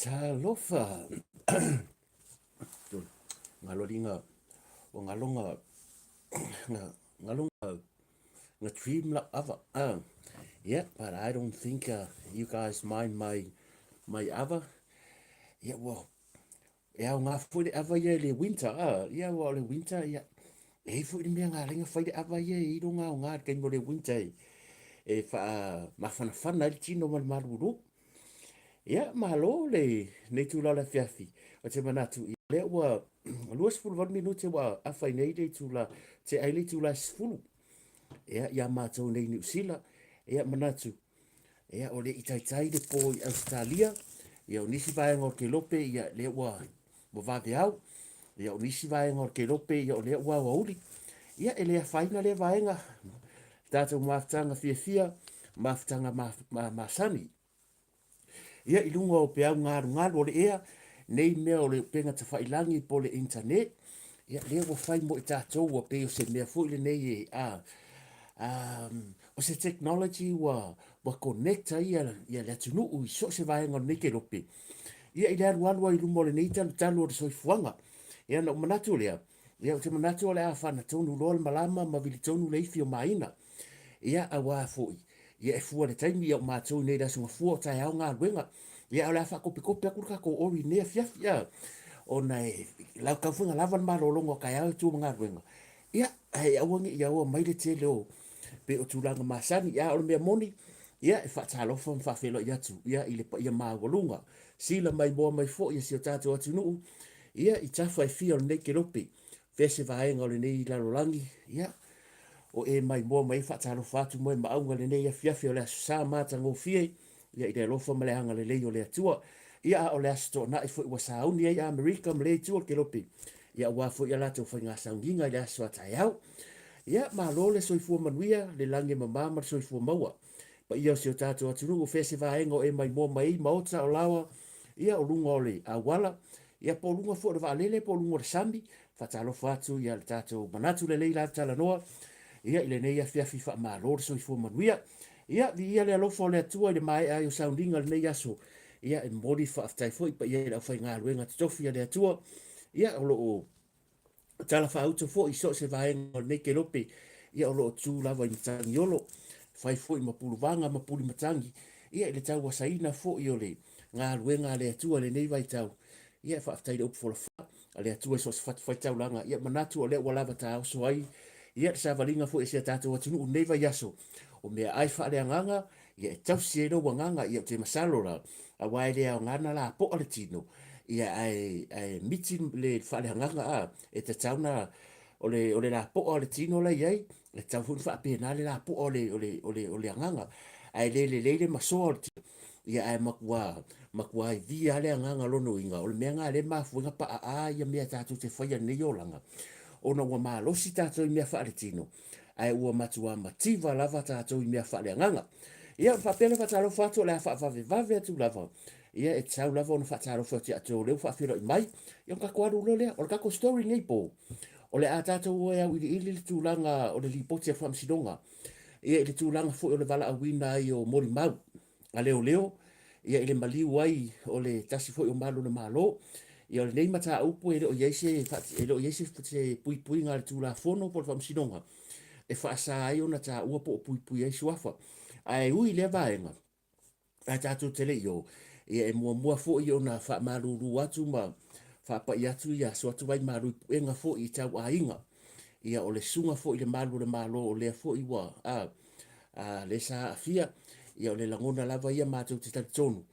Talofa. Ngaloringa o ngalonga ngalonga nga dream la ava. Yeah, but I don't think you guys mind my ava. Yeah, well, yeah, ngā whare ava ia le winter. Yeah, well, le winter, yeah. E whare mea ngā ringa whare ava ia i ronga o ngā kai mo le winter. E wha mawhanawhana le tino maruru. Ia, malo le nei tūla la fiafi. O te manatu i lea ua luas fulu wan minute wa awhai nei le tūla te aile tūla sfulu. Ia mātou nei New Zealand. Ia manatu. Ia o le itaitai le po i Australia. Ia o nisi vaenga o ke lope ia lea ua mo vave au. Ia o nisi vaenga o ke lope ia o lea ua wauli. Ia e lea whaina lea vaenga. Tātou maftanga fia maftanga masani. Ia i lunga o pe au ngaru o le ea, nei mea o le penga te whailangi po le internet. Ia lea wa whai mo i tātou o pe o se mea fuile nei e o se technology wa connecta ia le atunu i so se vaenga o neke rope. Ia i lea rualua i lunga o le nei talo o le soifuanga. Ia na manatu lea. Ia o te manatu o le a whana tonu loa le malama ma vili tonu le ifi o maina. Ia a wā fui. Ia e fua le taimi ia o mātou nei rasunga fua o tai au ngā luenga. Ia o le a whakopi akurka ko ori nea fiafi ia. O nei, lau kauwhinga lawan marolongo kai au tū ngā luenga. Ia, hei awangi ia o maile te leo. Pe o tūlanga masani, ia o le mea moni. Ia e whaatalofa mwhawhelo i atu. Ia i le pa ia māwalunga. Sila mai moa mai fo ia si o tātou atu nuu. Ia i tawhai fia o le nei ke rope. Vese vaenga o le nei lalolangi. Ia, o e mai moa mai whaatalo whātu moe maunga le nei a fiafi o le asu sā māta ngō fie, ia i le lofa ma le hanga le lei o le atua, ia o le asu tō na i fwoi wa sauni ai Amerika ma le tua ke lopi, ia wā fwoi ala tō whai ngā saunginga i le asu atai au, ia ma lo le soifua manuia, le lange ma māma soifua maua, pa ia o si o tātou atunu o fese vāenga o e mai moa mai maota o lawa, ia o lunga o le awala, ia po lunga fwoi le vaalele, po lunga o le sami, whaatalo whātu ia le tātou manatu le lei la tala noa, ia ile nei afiafi fa malor so ifo manuia ia vi ia le alofa le atua le mai ai o soundinga le nei aso ia e mori fa aftai foi pa ia le fa ngā luenga te tofi le atua ia o lo tala fa auto fo i so se vai o nei ke lope ia o lo tu lava i tangi olo fai foi ma puluvanga ma puli matangi ia le tau wasaina fo i ole ngā luenga le atua le nei vai tau ia fa aftai le upfola fa le atua so se fai tau langa ia manatu o le walava tau so ai ia sa valinga fo ese tātou atunu neva yaso o mea ai whaare anganga ia e tausi e no wanganga ia te masalo la a waere au ngana la po ale tino ia ai mitin le whaare anganga a e te tauna o le la po ale tino la iai e tau hun wha pena le la po ole anganga ai le maso ale tino ia ai makua i via le anganga lono inga o le mea ngā le mafuinga pa a ia mea tātou te whaia nei o langa ona ua malosi tātou i mea whaare tino. Ai ua matua mativa lava tātou i mea whaare anganga. Ia whapele whataro whato le a whawave atu lava. Ia e tau lava ona whataro whati ato leo whawhira i mai. Ia ka kwaru lo lea, o le kako story nei po. O le a tātou ua au ili le tūlanga o le lipoti a whamsidonga. Ia le tūlanga fo o le wala awina i o molimau. A leoleo. Ia ile maliu ai o le tasi fo o malo le malo. Ia le nei mata upo e o yeise te pui ngā le tūla fono po le whamsinonga. E whaasa ai ona tā ua po pui ai suafa. Ai ui le vaenga. Ai tātou tele i o. Ia e mua fo i ona wha maruru atu ma whapa i atu ia so atu vai maru enga fo i tau a inga. Ia o le sunga fo i le malu le malo o le fo i wa. Le sa afia. Ia o le langona lava ia mātou te tali tonu.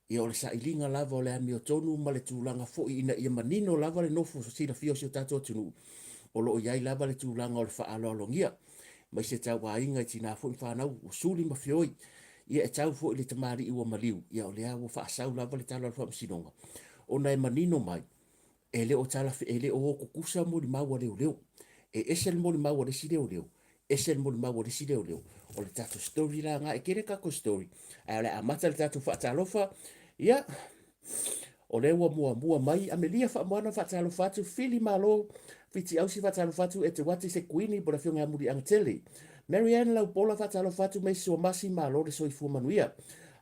Ia o le sa ilinga lava o le ami o tonu ma le tūlanga fo i ina ia manino lava le nofo so sina fio si o tātou tunu. O lo iai lava le tūlanga o le whaalo alongia. Mai se tau wa inga i tina fo i whanau o suli ma fioi. Ia e tau fo i le tamari iwa maliu. Ia o le awa whaasau lava le talo alfa msinonga. O nai manino mai. E le o tala e le o kukusa mo li maua leo. E esel mo li maua le si leo. Esel mo li maua le si leo. O le tātou story la ngā e kere kako story. Ai o le amata le tātou whaatalofa. Ia, o le mua mai, amelia whaamwana whaatalo whatu, whili malo, whiti ausi whaatalo whatu, e te wati se kuini, bora whio ngā muri angatele. Marianne lau pola whaatalo whatu, mei sua masi malo, le soi fumanuia.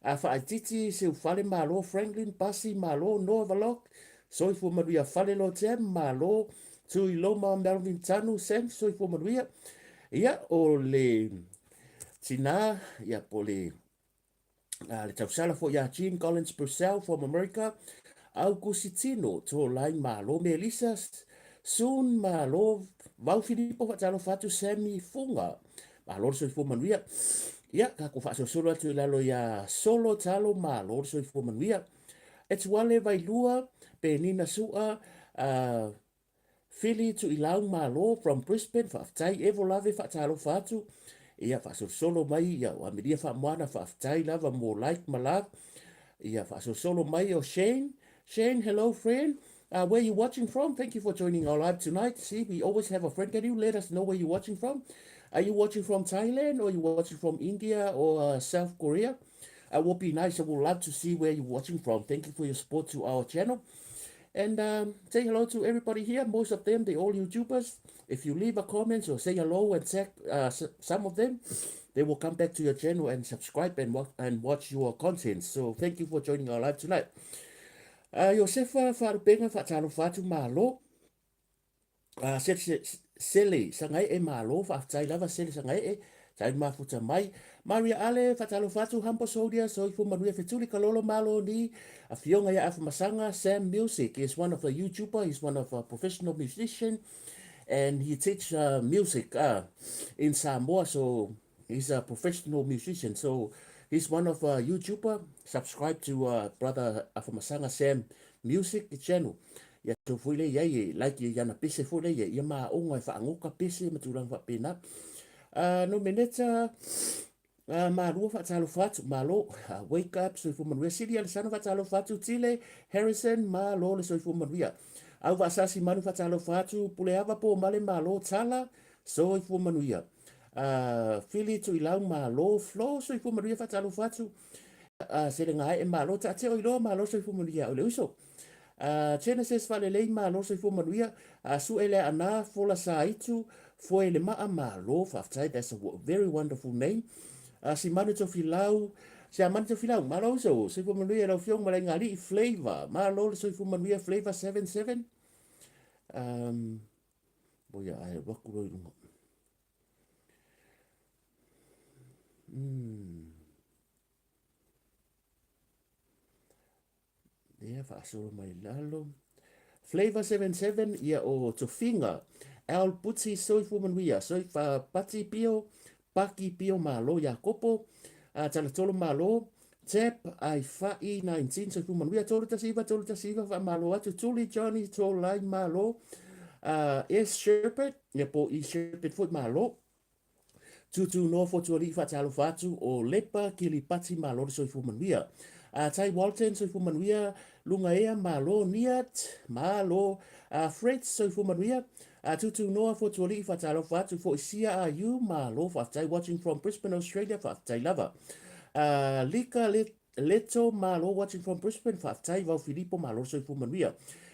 a whaititi se ufale malo Franklin Pasi malo Nova Lock soi fu maria fale lo tem malo tui loma Melvin Tanu sem soi fu maria ia o le tina ia po le tausala fo ia Gene Collins Purcell from America au kusitino to lai malo Melissa soon malo Vau Filipo fatalo fatu semi funga malo soi fu maria ia ka ko fa so solo atu lalo ia solo talo malo soi fu maria it's wale vai lua pe nina sua Philly to ilau malo from Brisbane fa tai evo lave fa talo fatu ia fa so solo mai ia wa media fa moana fa tai lava mo like malav ia fa so solo mai o Shane hello friend where you watching from thank you for joining our live tonight see we always have a friend can you let us know where you watching from are you watching from Thailand or are you watching from India or South Korea it would be nice I would love to see where you're watching from thank you for your support to our channel. And say hello to everybody here. Most of them, they all YouTubers. If you leave a comment or say hello and tag some of them, they will come back to your channel and subscribe and watch your content. So thank you for joining our live tonight. Josefa Farupenga Fatalo Fatu Malo. Sele sangai e malo fatai lava sele sangai e tai mafuta mai Maria Ale fatalo fatu hampo sodia so ifu maria fetuli kalolo malo ni a fionga ya afu masanga Sam Music is one of the YouTuber he's one of a professional musician and he teach music in Samoa so he's a professional musician so he's one of a YouTuber subscribe to brother afu masanga Sam Music channel ya to fule ya ye like ya na pese fule ya ma onga fa ngoka pese matulang fa pena no meneta ma rua fa talo fatu malo wake up so fu manwe city al sana fa talo fatu tile Harrison ma lo le so fu manwe au va sasi manu fa talo fatu pule ava po male malo tala so fu manwe fili to ilau malo flow so fu manwe fa talo fatu se le ngai e malo ta te o ilo malo so fu manwe o le uso Genesis fale lei malo so fu manuia su ele ana fola sa itu fo ele ma malo faftai that's a very wonderful name si manu to filau si manu to filau malo so fu manuia lo fiong mala ngali flavor malo so fu manuia flavor 77 boya ai bakuro ia fa solo mai lalo Flavor 77 ia o Tofinga. Al putsi soi fumanuia. Soi fa pati pio. Paki pio malo ya kopo. Tala tolo malo. Tep ai fai 19 soi fumanuia. Tolo tasiva fa malo atu. Tuli Johnny tolo lai malo. Es Shepherd. Ia po i Shepherd foot malo. Tutu no fo tuali fa talo fatu o lepa kili pati malo soi fumanuia. Tai Walton soi fumanuia. Lunga ea malo niat malo Fred so fu manuia tutu noa fo tuali fa talo fatu fo isia a you malo fa tai watching from Brisbane Australia fa tai lava Lika Leto malo watching from Brisbane fa tai Vau Filipo malo so fu manuia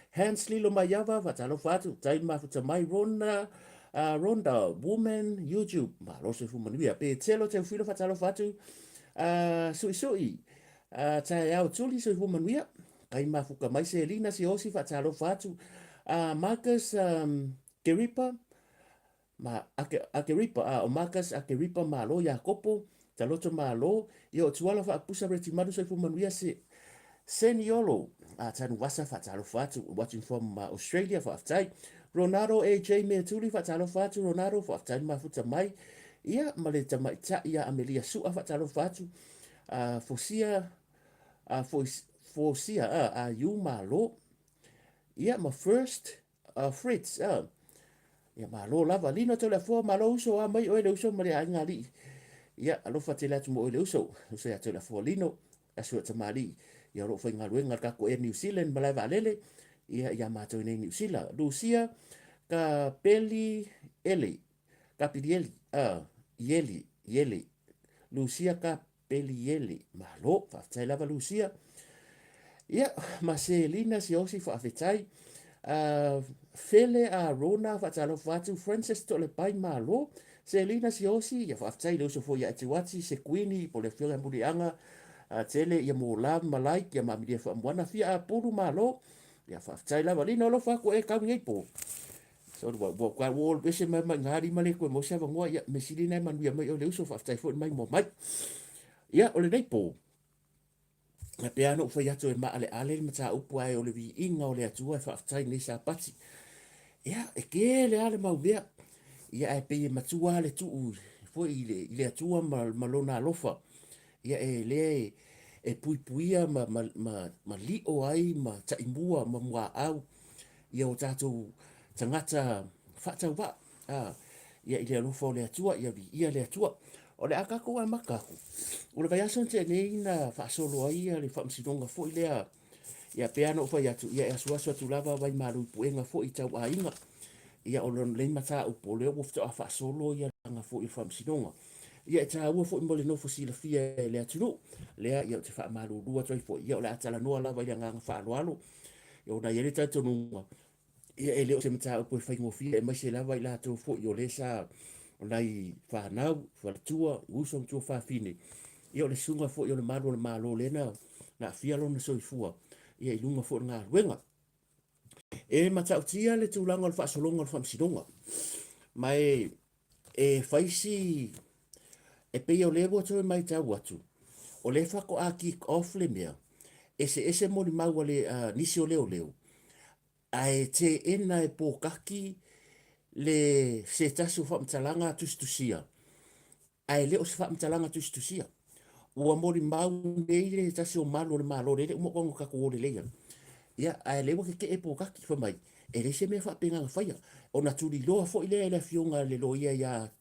Hans Lilo Mayava fa talo fatu tai ma fa mai Ronda woman YouTube malo so fu manuia pe telo te filo fa talo fatu sui tai au tuli so fu manuia kai mafuka mai se lina si osi fa talo fatu Marcus Keripa ma Akeripa o Marcus Akeripa malo ya kopo taloto malo yo tuala fa pusa reti madu so fu manuia se seniolo tanu wasa fa talo fatu watching from Australia for aftai Ronaldo AJ Metuli fa talo fatu Ronaldo for aftai mafuta mai ia maleta mai ta ia Amelia Sua fa talo fatu Fosia Fosia you malo ia ma first Fritz ia malo lava lino to la fo malo so mai o le uso mari ngali ia alo fa tela tu mo le uso so ya to la fo lino aso ta mari ia ro fa ngalu ngaka ko New Zealand malai valele ia ma to New Zealand Lucia ka peli eli yeli Lucia ka peli yeli malo fa tela va Lucia ia Marcelina si osi fa afetai fele a Rona fa talo fatu Francis to le pai malo Selina si osi ia fa afetai lo so fo ia atiwati se queenie po le fiola murianga tele ia mo la malai kia mamilia whaamwana fia a puru malo, ia whaftai lava lina olo whako e kau ngai po. So wa kwa wol bese mai ngari male ko mo sa ngoa ia mesili nei manuia mai o le uso whaftai fo mai mo mai. Ia o le nei po. Na pe ano fa yato e ma ale mata upu ai o le vi inga o le atua e whaftai nei sa pati. Ia e ke le ale mau mea. Ia e pe matua le tuu fo i le atua malona alofa. Ia e le e puipuia ma li o ai ma taimua ma mua au. Ia o tatou tangata whatau wa. Ia i le alofa o le atua, ia vi ia le atua. O le akako a makaku. O le vai aso te nei na whaasolo ai ia le whamsidonga fo i lea. Ia peano fa ia tu ia e asuasu atu lava vai maru puenga fo i tau a inga. Ia o lon leima ta upo leo wafta a whaasolo ia langa fo i whamsidonga. Ia e ta ua fo i mole nofo sila fia e lea tunu. Lea ia o te wha maru rua toi fo. Ia o le atala noa lava ia nganga whaaloalo. Ia o na iere taitonunga. Ia e leo se mata upo i whaingofia e maise lava i lato fo i o le sa o nai whanau, whalatua, usong tua whawhine. Ia o le sunga fo i o le malo lena na fialo na soifua. Ia i lunga fo ngā ruenga. E matautia le tūlanga o le whaasolonga o le whamsidonga. Mai e whaisi e pei o lewa toi mai tau atu. O le whako a kick off le mea. Ese molimau le nisi o leo. Ai te ena e Pokaki le se tasu whamtalanga tustusia. Ai leo se whamtalanga tustusia. Ua molimau nei le tasu o malo le malo le umokongo kako o le leia. Ia ai lewa ke e Pokaki whamai. E le se mea whapenga ngawhaia. O na turi loa fo i lea le fionga le loia ia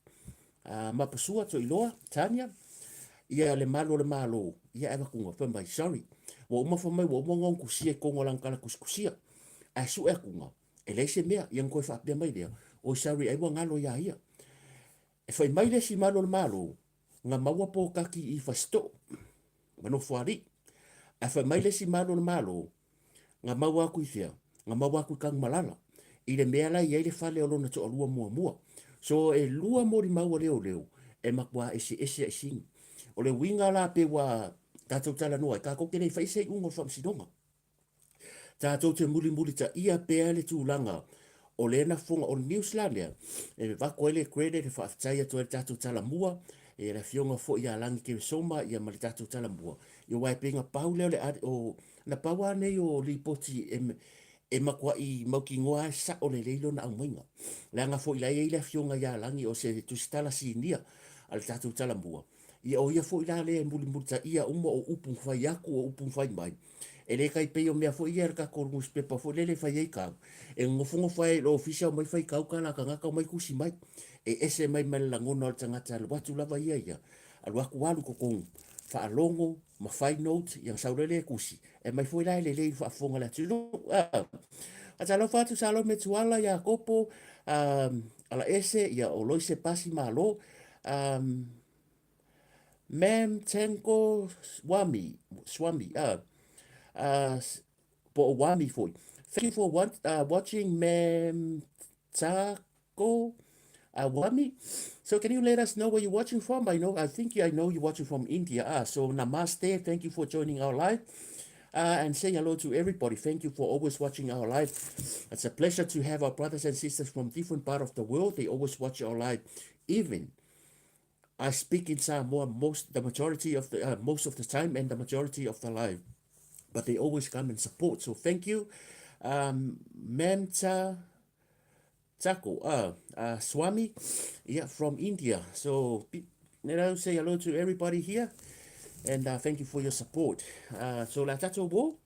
mapasua to i loa, Tania. Ia le malo. Ia e wakunga whamai, sorry. Wa uma whamai, wa uma ngon kusia kongo langkala kuskusia. Ai su e kunga. E le se mea, iang koe whapea mai lea. O sorry, ai wa ngalo ia ia. E whai mai le si malo. Nga maua Pokaki i whasto. Mano whari. E whai mai le si malo. Nga maua aku i whia. Nga maua aku i kang malala. I le mea lai iei le whale o lona to alua mua. So e lua mori maua leo. E makua ese e sing. O le winga la pe wa tātou tala noa. Ka koke nei whaisei ungo whamsidonga. Tātou te muli ta ia pea le tūlanga. O le na fonga o New Zealand lea. E wako ele credit e whaafitai atu e tātou tala mua. E la fionga fo ia langi ke soma ia mali tātou tala mua. I wai penga pau leo le o na paua nei o li poti e makua i mauki ngoa sa o le leilo na aumainga. Le anga fo ila e la fionga ia langi o se tustala si nia al tātou tala mua. Ia o ia fo ila le muli ta ia uma o upung fai aku o upung fai mai. E le kai peo mea fo ia ka kormus pepa fo lele fai ei kau. E ngofongo fai lo ofisia mai fai kau ka la ka ngaka mai kusi mai. E ese mai malangona o tangata al watu lava ia. Al waku walu kokong. Fa alongo, ma fai note, yang saurele kusi. E mai fo ila le fa fonga la tilo. Atalo fatu salo me tuala ya kopo ala ese ya o loise pasi malo. Mem tenko swami po wami foi. Thank you for watching Mem Tako Wami. So can you let us know where you're watching from? I think I know you're watching from India. So namaste. Thank you for joining our live. And saying hello to everybody. Thank you for always watching our live. It's a pleasure to have our brothers and sisters from different part of the world. They always watch our live. Even I speak in Samoa most of the time and the majority of the live. But they always come and support. So thank you. Mamta Tako, Swami, from India. So say hello to everybody here. And thank you for your support. So la tato wo,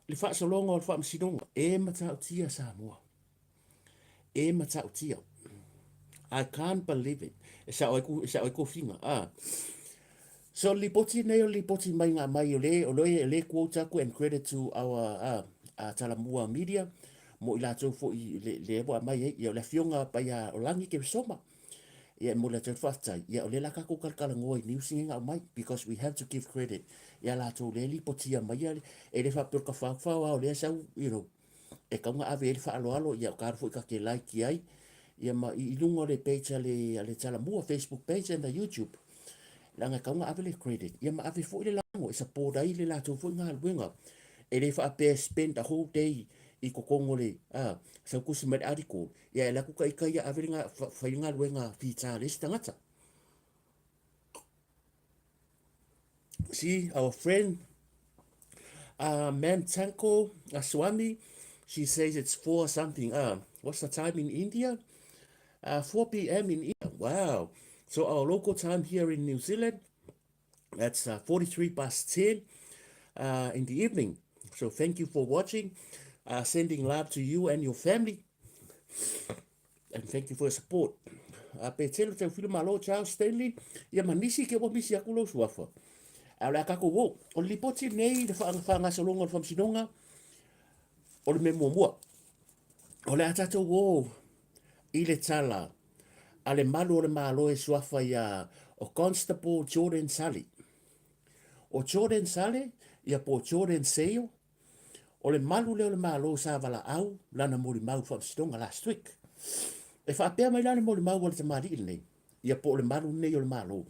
le whaasolonga o le whaamsidonga, e matautia Samoa. E matautia. I can't believe it. E sa oi ko finga. So lipoti nei o lipoti mai ngā mai o le quota ko and credit to our Talamua media. Mo i lātou fo i le ewa mai i o le fionga pa ia o langi ke soma. Ia mo le tau whaatai. Ia o le laka ko kalkala ngoi niusingi ngā mai because we have to give credit. Ia lātou le lipotia mai e le whapurka whawhau o le asau, e kaunga ave e le whaaloalo ia o kārufu i ka ke like i ai. Ia ma i lungo le page le Talamua Facebook page and the YouTube. langa kaunga avele credit ia ma ave fo ile lango isa poda ile la to fo nga luenga e le fa pe spend a whole day i ko kongole sa kusi met article ia la ku kai kai avele nga fa nga luenga pizza list ngata. See our friend Man Tanko Swami, she says it's 4 something. What's the time in India? 4 p.m. in India. Wow. So our local time here in New Zealand, that's 43 past 10 in the evening. So thank you for watching. Sending love to you and your family. And thank you for your support. Petelo te filo malo Charles Stanley. Ia manisi ke wa misi aku lo suafa. Ala kako wo. O lipoti nei le whaanga salonga o whamsinonga. O le me mua. O le atato wo. I le tala. A le malu o le malo e suafa ia o Constable Jordan Sally. O Jordan Sally ia po Jordan Seo. O le malu leo le malo sa vala au. Lana molimau whamsinonga last week. E whaapea mai lana molimau o le tamari nei. Ia po le malu nei o le malo.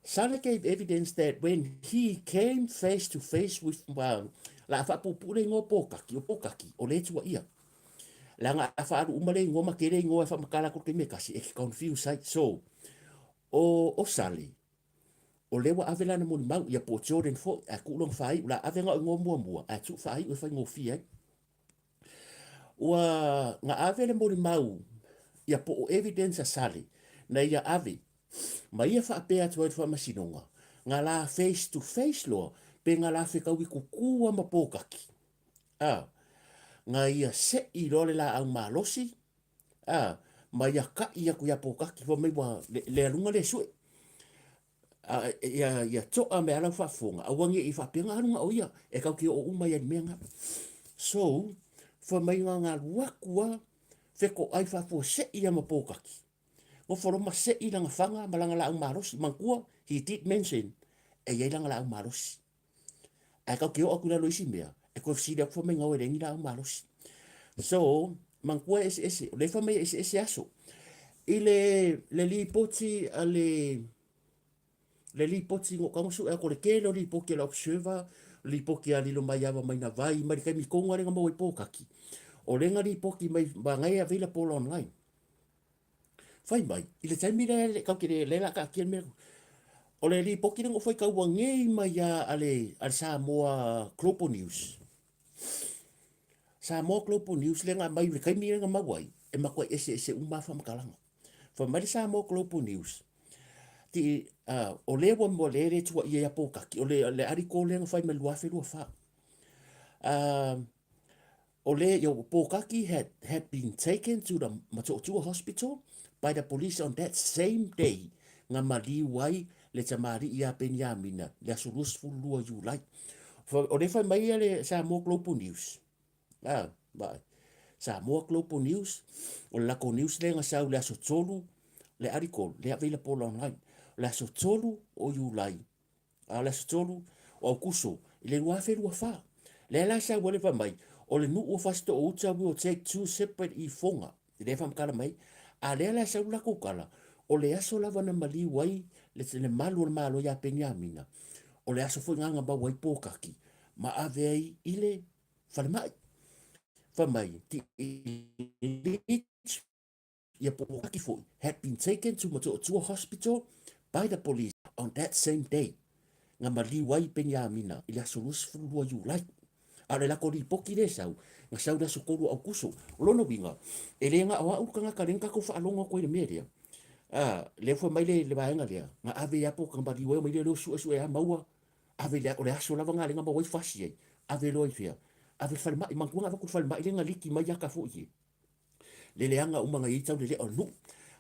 Sally gave evidence that when he came face to face with la whapupure ngō Pokaki, o le tua ia. La ngā whaaru umare ngō makere ngō e whamakara ko te mekasi, e ki confuse site. So, o Sally, o lewa avela na moni mau, ia po Jordan fo, a kulong whai, la avenga ngō mua, a tu whai, ue whai ngō fia. Ua ngā avela moni mau, ia po o evidence a Sally, na ia ave, ma ia whaapea tua i whamasinonga. Ngā la face to face loa, pe ngā la whikau i kukua ma Pokaki. Ngā ia se i role la au malosi, ma ia ka ia kuia Pokaki, wa mei wa le alunga le sue. Ia toa me ala whafonga, awangi i whapea harunga o ia, e kau ki o umai ani mea ngā. So, whamai ngā wakua, wheko ai whafo se ia ma Pokaki. O foroma se i langa whanga, malanga la au marosi. Mangkua, he did mention, e iei langa la au marosi. E kau keo akuna loisi mea, e koe fsida kua me ngau e rengi la au marosi. So, mangkua Eseese, le whamai Eseese aso. I le li poti a le li poti ngō kamusu, e kore kelo li poki la observer, li poki a lilo mai awa mai na vai, mai kai mi konga renga mau i Pokaki. O renga li poki mai ngai available online. Fai mai, i le taimi le kau kere le la ka kian mea. O le li poki rengo fai kau wangei mai ale Samoa Global News. Samoa Global News le ngā mai le kaimi renga mawai, e makua Eseese umafa makalanga. Fai mai le Samoa Global News. Ti o le wa mo le tua ia Pokaki, o le ariko le fai mai luafe lua fa. O le Pokaki had been taken to the Matotua Hospital by the police on that same day. Ngā mali wai le tamari ia Penyamina, le asurus fulua Julai. O le fai mai le Samoa Global News. Bai. Samoa Global News, o le lako news le ngasau le aso tolu, le ariko, le available online. Le aso tolu o Julai. Le aso tolu o Aukuso, le luafe lua fa. Le la sa wale fai mai, o le nu o fasto o uta will take 2 separate i fonga. Le fam kala mai, a le la sa ula kukala, o le aso lava na mali wai, le malu le malo ya Penyamina. O le aso foi nganga ba wai Pokaki. Ma avei ile farmai. Farmai, ti ia Pokaki foi had been taken to a hospital by the police on that same day. Ngā mali wai Penyamina, ile aso lusfulua Julai. Ale la kori poki le sau, nga sau da sokoro au kuso, lono binga, ele nga awa ukanga karenka ko fa alonga ko ile media. Le fo mai le baenga le, nga ave ya po kamba di we mai le su ya maua, ave le o le aso lava nga le nga mawai fasi, ave loi fia, ave falma i mangua nga ko falma ile nga liki mai ya ka fo ye. Le anga umanga i tau le o no.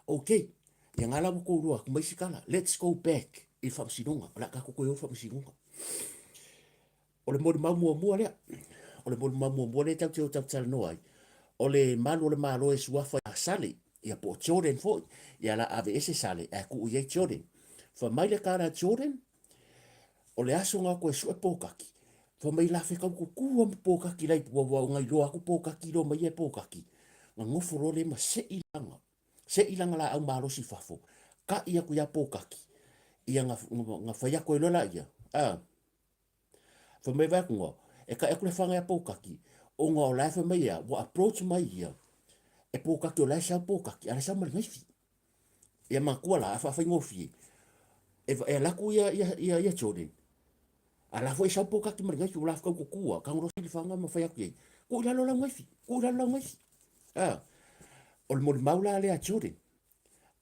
Okay, ya ngala ko rua, ko mai sikala, let's go back i fa sinonga, la ka ko yo fa sinonga. O le molimau mua lea. O le molimau mua lea tau tala noai. O le malu o le malo e suafa a Sally. Ia po Jordan foi. Ia la ave ese Sally. A ku uiei Jordan. Fa mai le kara Jordan. O le aso ngā koe sue Pokaki. Fa mai la whekau kukua ma Pokaki lai pua ngai loa ku Pokaki lo mai e Pokaki. Ngā ngoforo le ma se ilanga. Se ilanga la au malo si fafo. ka ia ku ia Pokaki. Ia nga whai ako e lola ia. Whamai wakunga, e ka ekule whanga ia Pokaki, o ngā o lai whamai ia, wa approach mai ia, e Pokaki o lai sau Pokaki, ala sau maringaifi. Ia makua la, a whawhai ngofi. E laku ia Jordan. Ala fo isa Pokaki maringaifi, o la whakau kukua, ka ngorosi li whanga ma whai aku ia. Ko ilalo la ngaifi, ko ilalo la ngaifi. O le molimau la lea Jordan.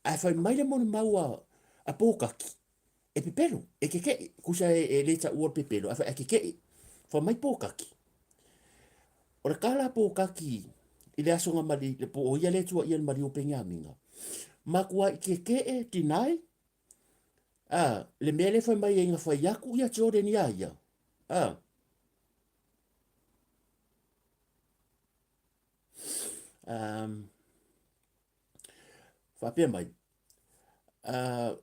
A whai mai le molimau a Pokaki. E pepelo, e keke, kusa e leta ua pepelo, a whai keke, wha mai Pokaki. O le kala Pokaki, i le asonga mali, le po o ia le tua ia le mari o penga minga. Makua i keke e tinai, le mele whai mai e inga whai yaku ia Jordan ia ia. Whapea mai.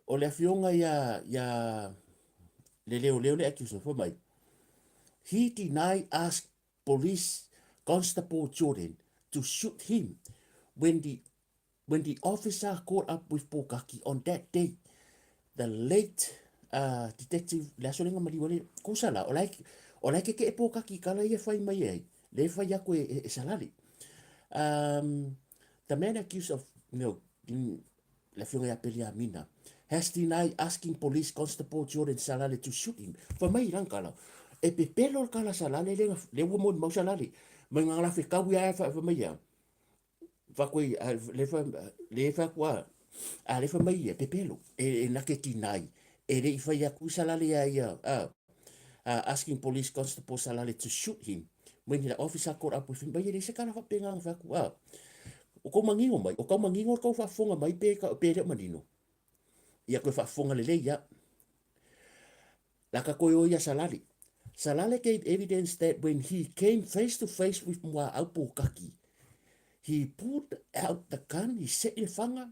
O le afionga ia le leoleo le accusation whai mai. He denied ask police Constable Jordan to shoot him when the officer caught up with Pokaki on that day. The late detective la solenga maliwale kusala o like ke Pokaki kala ia fai mai ai le fai ako e salali. The man accused of la fionga ya pelia mina has denied asking police Constable Jordan salale to shoot him. For mai rangkala e pepelo kala salale le wo mo mau salale mai ngala fe kau ya fa mai ya fa ko le fa kwa le fa mai pepelo e na ke tinai e le fa ya ku salale ya asking police Constable salale to shoot him when the officer caught up with him mai le se kala fa penga fa kwa o ko mangingo mai o ko mangingo ko fa fonga mai pe ka pe manino ia ko fa fonga le ya la ka ko yo ya salale. Salale gave evidence that when he came face to face with Mua au Pokaki, he pulled out the gun, he set the fanga,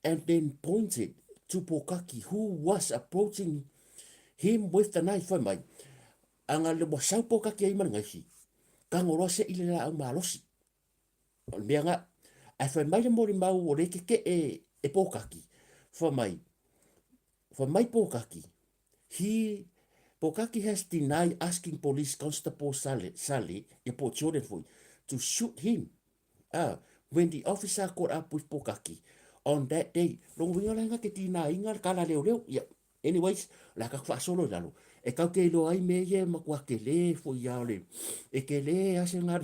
and then pointed to Pokaki, who was approaching him with the knife. Mai, anga le wasau Pokaki ai marangaisi, ka ngoro se ile la au malosi. Mea nga, ai whai mai le mori mau o reke ke e Pokaki. Whai mai Pokaki, Pokaki has denied asking police Constable Sally Port Jordan to shoot him when the officer caught up with Pokaki on that day. Long winga langa ke tina inga kala leo. Yeah. Anyways, la ka fa solo lalo. E kau ke lo ai me ye makua ke le fo ya le. E ke le ase nga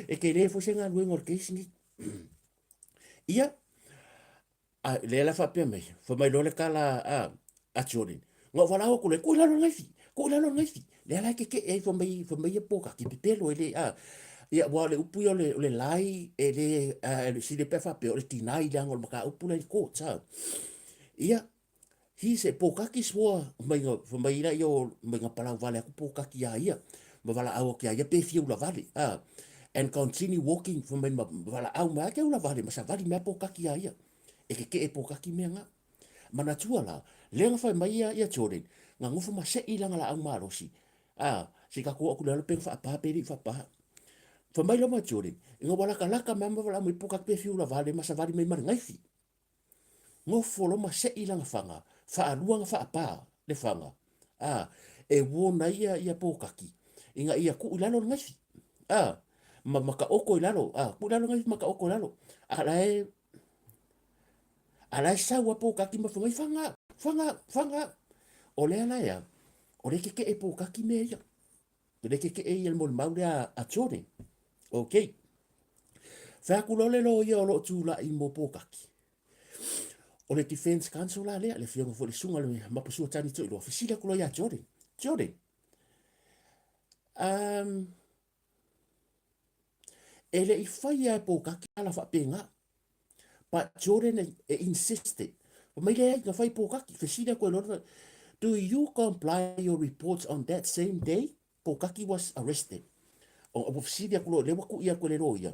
e ke le fo se nga ngor ke singi. Ia le la fa pe me. Fo mai lo le kala a Jordan. Ngo wala ko le ko lalo ngai le la ke e fo mai Pokaki pepelo ele ia wa le upu le lai le si le pefa pe o le tinai le angol maka upu le ko cha ia hi se Pokaki swore mai fo mai la yo mai pala vale ku Pokaki ia ma wala au ke ia pe fiu la vale and continue walking fo mai wala au ma ke la vale ma sa vale me Pokaki ia e ke Pokaki me nga mana tuala le nga fai mai ia Jordan nga ngofu ma se ilanga la au marosi si ka ko ku le pe fa pa pe ri fa pa fa mai lama Jordan nga wala ka laka mama wala mo Pokaki pe fiu la vale ma sa vale mai mar ngaifi ngofu lo ma se ilanga fanga fa aluanga fa pa le fanga e wona ia Pokaki inga ia ku ilalo ngaifi ma maka oko ilalo ku ilalo ngaifi maka oko ilalo ala sa wa Pokaki ma fa fanga o le ala ya o le ke Pokaki me ia le ke il mo maule a Jordan okay fa ku le lo ia lo tu la i mo Pokaki o le defense counsel la le fionga fo le sunga le ma pasu tani to lo fisila ku lo ia Jordan ele i fai a Pokaki ala fa penga but Jordan insisted mai le nga fai Pokaki fisila ku lo. Do you comply your reports on that same day? Pokaki was arrested. O ofisidia kulo le waku ia ko le roia.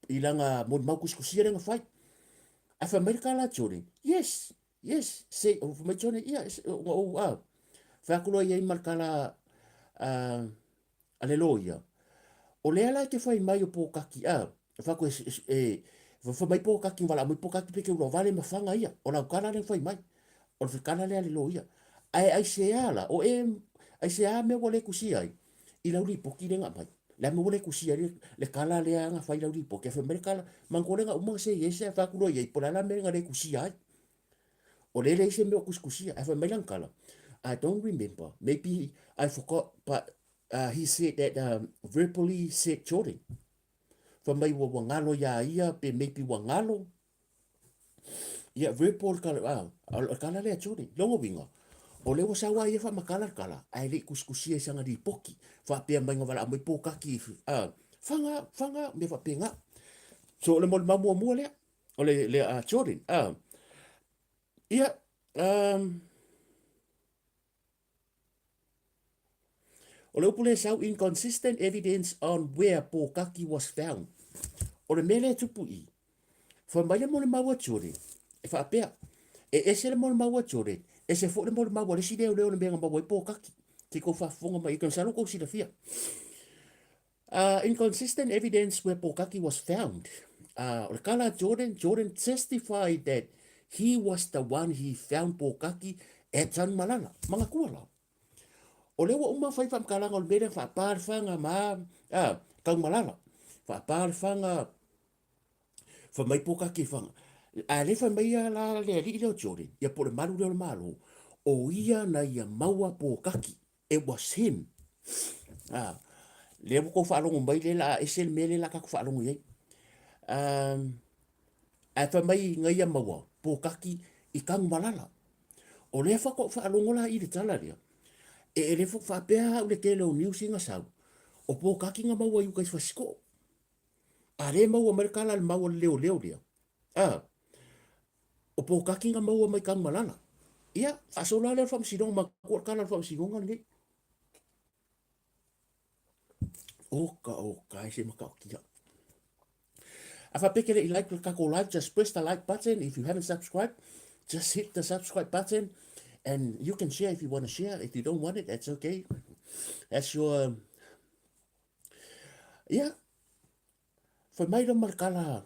Ilanga mo mau kuskusia nga fight. Afa America la Jordan. Yes. Say of my Jordan. Yes. Fa kulo ia markala ale loia. O le ala ke fai mai o Pokaki fa ko Fa mai Pokaki wala mai Pokaki pe ke ro vale mafanga ia. O la kala le fai mai. O le kala le lo ia. Ai se ala o ai se a me wale kusi ai. I lau li poki le nga mai. La me wale kusi ai le kala le nga fai lau li poki. Fa mai kala mangkole nga umang se yese fa kulo ia. Pola la me nga le kusi ai. O le se me o kusi ai. Fa mai lang kala. I don't remember. Maybe I forgot, but he said that verbally said Jordan. Fa mai wa wangalo ya ia pe maybe wangalo. Ia verbal kala kala le Jordan. Longo winga. O le wasa wa ia fa makala kala. Ai le kuskusia sanga di poki. Fa pe mai ngawala mai Pokaki. Fanga me fa penga. So le mol mamu mo le. O le Jordan. Ia o le upule sau inconsistent evidence on where Pokaki was found. O le mele tupu i. Fa mai le mol mamu Jordan. E fa pea. Ese le mol mamu Jordan. Ese fo le mol mamu le si leo le menga mamu Pokaki. Ki ko fa fonga mai kan salo ko si la fia. Inconsistent evidence where Pokaki was found. Kala Jordan testified that he was the one he found Pokaki at San Malala. Mga kuala. O lewa uma fai fam kalanga o mele fa par fanga kang Malala. Fa par fanga fa mai Pokaki fanga. A le fa mai la le li le Jordan. Ya por malu le malu. O ia na ia maua Pokaki. It was him. Le ko fa longo mai le la esel mele la ka fa longo ye. A fa mai ngai maua Pokaki I kang Malala. O le fa ko fa longo la I le tala le. E le fo fa pe ha le ke lo news nga sau. O Pokaki nga maua yu kai fa sko. A le maua Amerikana le maua leoleo le. O Pokaki nga maua mai kang Malala. Ia, fa so la le fa msidong ma ko kala fa msidong ngai. Oka, I say maka kia. If I pick it, you like just press the like button. If you haven't subscribed, just hit the subscribe button. And you can share if you want to share. If you don't want it, that's okay. That's your... yeah. For my markala.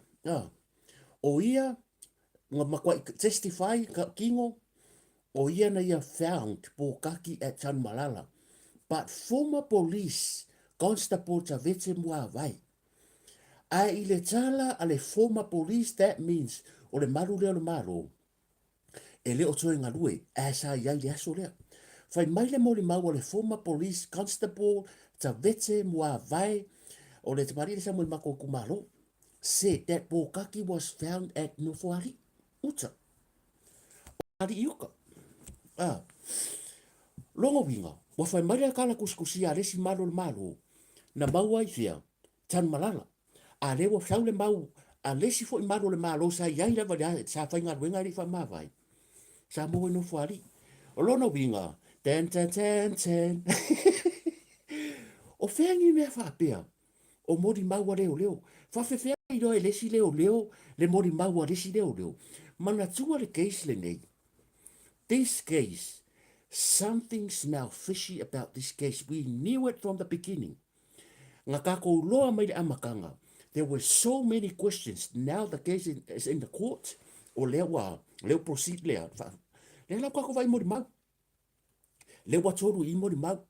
O ia, nga makwa testify ka kingo, o ia na ia found Pokaki at San Malala. But former police constable Tavete Muawai. Ai le tala ale former police, that means o le maru leo le maru. E le o toe ngalue, a sa iai le aso lea. Fai mai le molimau o le former police constable Tavete Muawai, o le tamari le sa mo mako kumalo, said that Pokaki was found at Nofoaga. Uta. Ari iuka. Longo winga, wa fai mai le kala kuskusia le si malo le malo, na maua I fia, San Malala. A le wa fiau le mau, a le si fo I malo le malo, sa iai le vada, sa fai ngā ruenga li fa mawai. Sa mo no fuari. O lono winga, ten. O whengi mea whapea, o mori maua leo. Whawhewhea I roe le si leo, le mori maua le si leo. Mana tua le case le nei. This case, something smelled fishy about this case. We knew it from the beginning. Nga kako loa mai le amakanga. There were so many questions. Now the case is in the court. O leo proceed lea. Lea lau kako vai mori mau. Leo watoru I mori mau.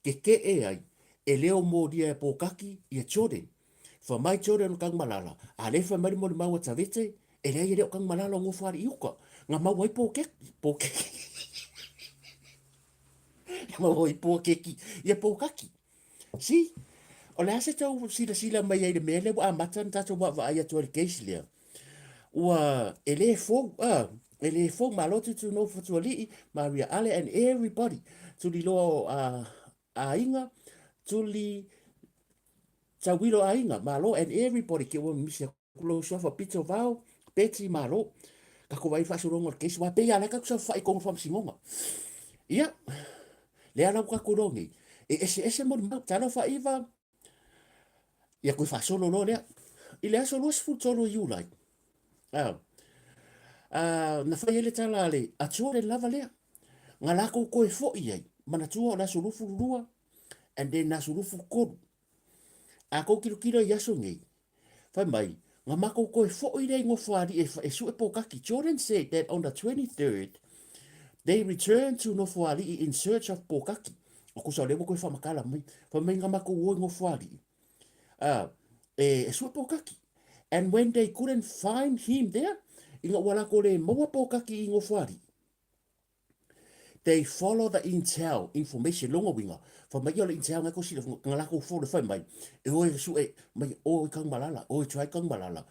Ke e ai. E leo mori e Pokaki I a Jordan. Fa mai Jordan kang Malala. A le fa mai mori mau a Tavete. E lea I leo kang Malala o ngofari iuka. Nga mau ai Pokaki. Mau ai Pokaki. Ia Pokaki. Si? O le ase tau sila mai ai le mele wa amatan tato wa ai atu le case lea. Ua ele fo malotu tu no for ali Maria Ale and everybody to li lo a inga to li tawilo a inga malo and everybody ke wa misia kulo so fa pito vao peti malo ka ko vai fa so ngor case wa pe ala ka so fa I kong fam singonga. Ia le ala ka ko longi ese mo ma tano fa iva ia ko fa solo lo le ile aso lo sfu solo you like na fai ele tala ale a tore lava lea nga lako koe fo ai mana tua na sulufu lua and then na sulufu koru a ko kilo I aso ngei fai mai Nga mako koe fo i rei ngofari e su e Pokaki. Jordan said that on the 23rd, they returned to Nofoali in search of Pokaki. O kusa lewo koe whamakala mai. Whamai nga mako oi Nofoali. E su e Pokaki. And when they couldn't find him there, inga wala ko le maua Pokaki i Nofoali. They follow the intel information longa winga. Whamai o le intel ngai ko sila ngalako fo le whai mai. E oi su e mai o kang malala, o try kang malala.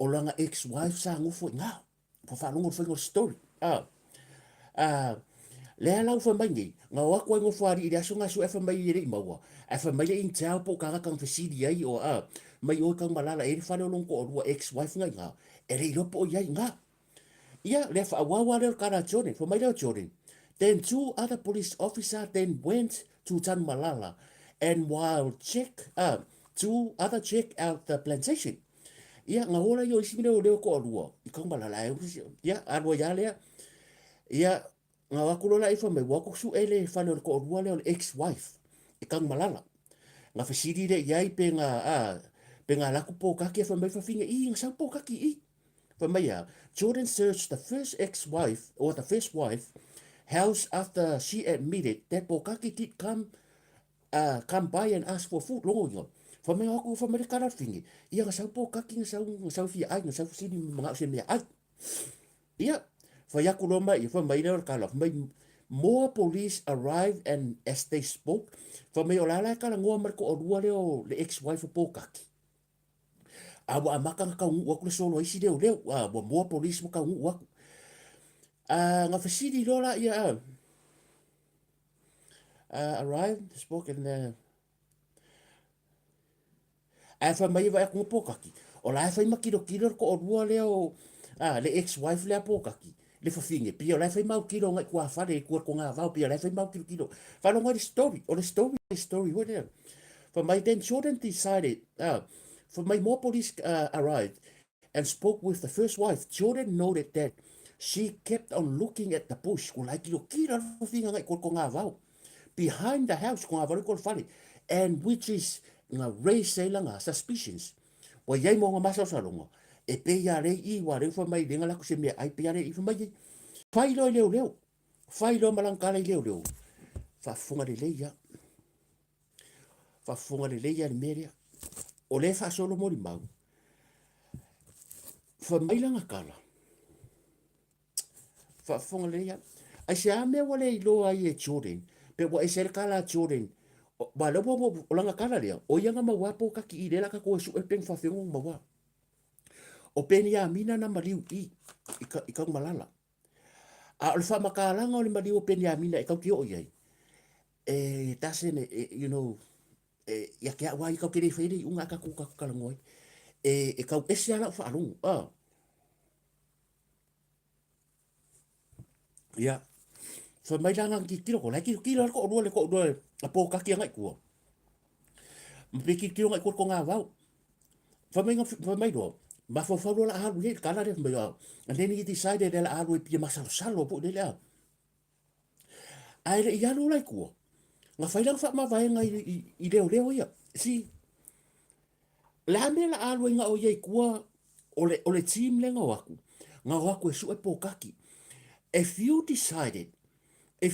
O langa ex-wife sa ngufo nga. Pa whanongo whaingo story. Lea lau whamai ngi. Nga wako ingo whari i aso ngā su e whamai i rei maua. E whamai le intel po kanga kang whasidi ai o mai o kang malala e re whane o longo o rua ex-wife ngai nga. E rei lopo o iai nga. Ia, lea whaawawa leo kara Jordan. Whamai leo Jordan. Then two other police officers then went to Tan Malala, and while two other check out the plantation. Ia nga hola yo isi leo leo ko alua. Ikang Malala e ia arwa ya lea. Ia nga wakulola ifa me wako su ele fano ko alua leo ex-wife. Ikang Malala. Nga fasidi le iai pe nga laku Pokaki fa me fa finga I nga sa Pokaki I. Fa me ya Jordan searched the first ex-wife or the first wife house after she admitted that Pokaki did come by and ask for food longo. Fa me aku fa me kara fingi. Ia nga sa Pokaki nga sa fi ai nga sa sini mga se me ai. Ia fa yaku loma I fa mai le kala fa mai more police arrived and as they spoke fa me olala kala ngoa marko o rua leo le ex-wife of Pokaki. Awa amaka ka ngu waku le solo isi leo more police mo ka ngu waku. Nga fasidi lola ia arrived, spoke and fa mai vai ku Pokaki. O la fa ma kilo ko o rua leo le ex-wife le Pokaki. Le fa finge pia la fa mau kilo ngai kwa fa le ko nga va pia la fa mau kilo. Fa lo ngai story, o le story what there. For my then Jordan decided for my more police arrived and spoke with the first wife. Jordan noted that she kept on looking at the bush. Ko like kilo finga ngai ko nga va. Behind the house ko nga va ko fa and which is nga raise nga suspicions. Wa yai mo nga masa salongo. E pe ya re I wa re fa mai denga la ko se me ai pe ya re I fa mai. Fai lo leo. Fai lo malangkala leo. Fa funga de leia. Fa funga de leia ni meria. O le fa solo molimau. Fa mai langa kala. Fa funga leia. Ai se ame wale I lo ai e Jordan. Pe wa e se kala Jordan. Ba lo mo langa kala lea. O yanga maua Pokaki I lela ka ko su e peng fa fengo maua. O peni a mina na maliu I kang malala. A o le fa makalanga o le maliu o peni a mina kau ki o iai. E tasene you know ya ke wa kau kere fere unga ka ku ka kala ngoi. E kau ese ala fa alungu. Ya. Fa mai langa ki kilo ko la ki kilo ko do le a Pokaki ngai ku. Mpe ki kilo ngai ko nga va. Fa mai do. Ma fa la halu le kala re mai. And then he decided that halu pi masalo salo po le la. Ai le ia lo lai ku. Nga fai lang fa ma vai ngai I leo ia. Si. La me la halu nga o ye ku o le team le nga waku. Nga waku e su e Pokaki. If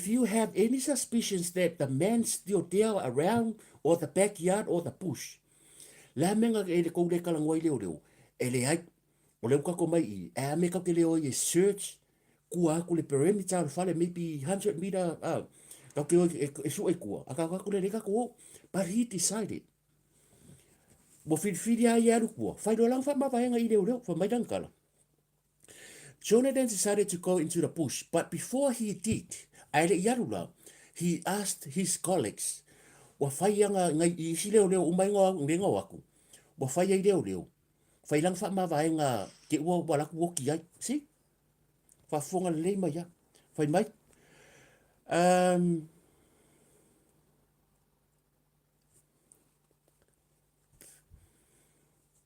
you have any suspicions that the man's still there around or the backyard or the bush, la menga e le kou le kalangoi leo. E le ai, o leo kako mai I, e me kau ke leo I search, kua aku le perimeter, fale maybe 100 meter, kau ke e su e kua, a kau kako le kako, but he decided, mo whiwhiri ai aru kua, whai do lang wha mawaenga I leo, wha mai dangkala. Jonathan decided to go into the bush, but before he did, aile iarula, he asked his colleagues, wa whai anga ngai isi leo umai ngā waku, wa whai ai leo, whai lang wha mawaenga ke ua walaku woki ai, si? Wha whonga le mai ya, whai mai.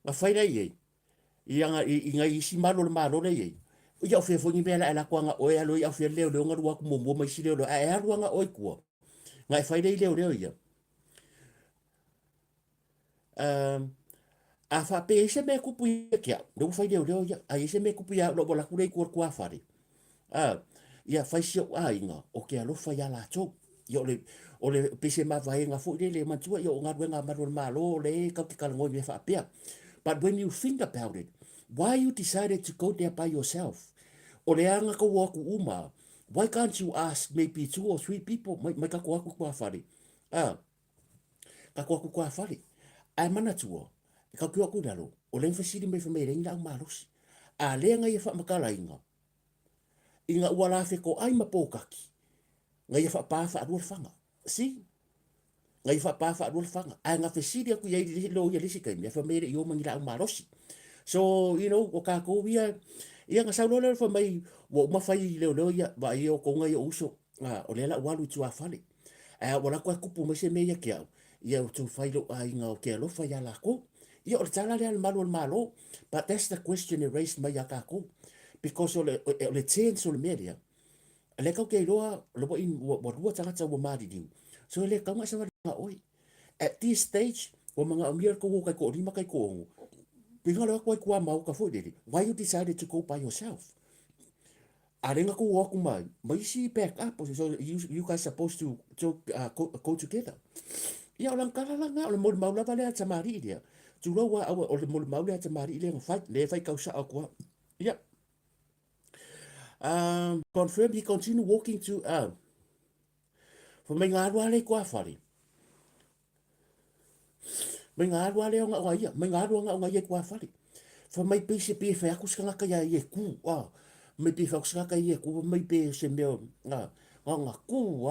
Wa whai rei ei, I ngai isi malo le malo rei ei, ia o whewhongi mea la kuanga oe aloi au leo ngā ruaku mo mai si leo a e aruanga oi kua. Ngai whai rei leo ia. a fa pe ese me kupu ia kia no fai leo ia a ese me kupu ia lo bola kure kua fare a ia fai sio a inga o ke alo fai ala cho yo le pese ma vai nga fu le mantua yo nga wenga marol malo le ka ki kala ngoi me fa pe but when you think about it why you decided to go there by yourself o le anga ko waku uma why can't you ask maybe 2 or 3 people mai ka ko aku kua fare a ka ko aku kua fare ai mana tua ka kua ku dalo o le fasili me fa me le ina malos a le nga ia fa makala inga wala fe ko ai ma Pokaki ngai fa pa fa ru fanga si ngai fa pa fa ru fanga ai nga fasili ku ye lo ye lisi kai me fa me yo mangi la malos so o ka ko ia nga sa lo le fa mai wo ma fai le ia ba ia ko ngai uso o le la walu tu afale wala ko kupu me se me ia kia ia tu fai lo ai nga o ke lo fa ya la ko ia o tala le malo malo but that's the question it raised mai ka ko because o le change o le media le ka ke roa lo bo in wo ru tanga tsa wo ma di so le ka ma sa nga oi at this stage o manga o mier ko kai ko rima kai ko pinga lo ko mau ka fo de why you decided to go by yourself arenga ko walk mai si back up so you guys supposed to go together ia orang kala nga o mo mau la vale a tamari dia tu lo wa o mo mau le a tamari le le fai kausa akwa ia confirm he continue walking to for me nga wale kwa fari me nga wale nga ia me nga nga ia kwa fari for me pe se pe fa ku ska ka ia ku me pe fa ska ka ia ku me pe se me nga ku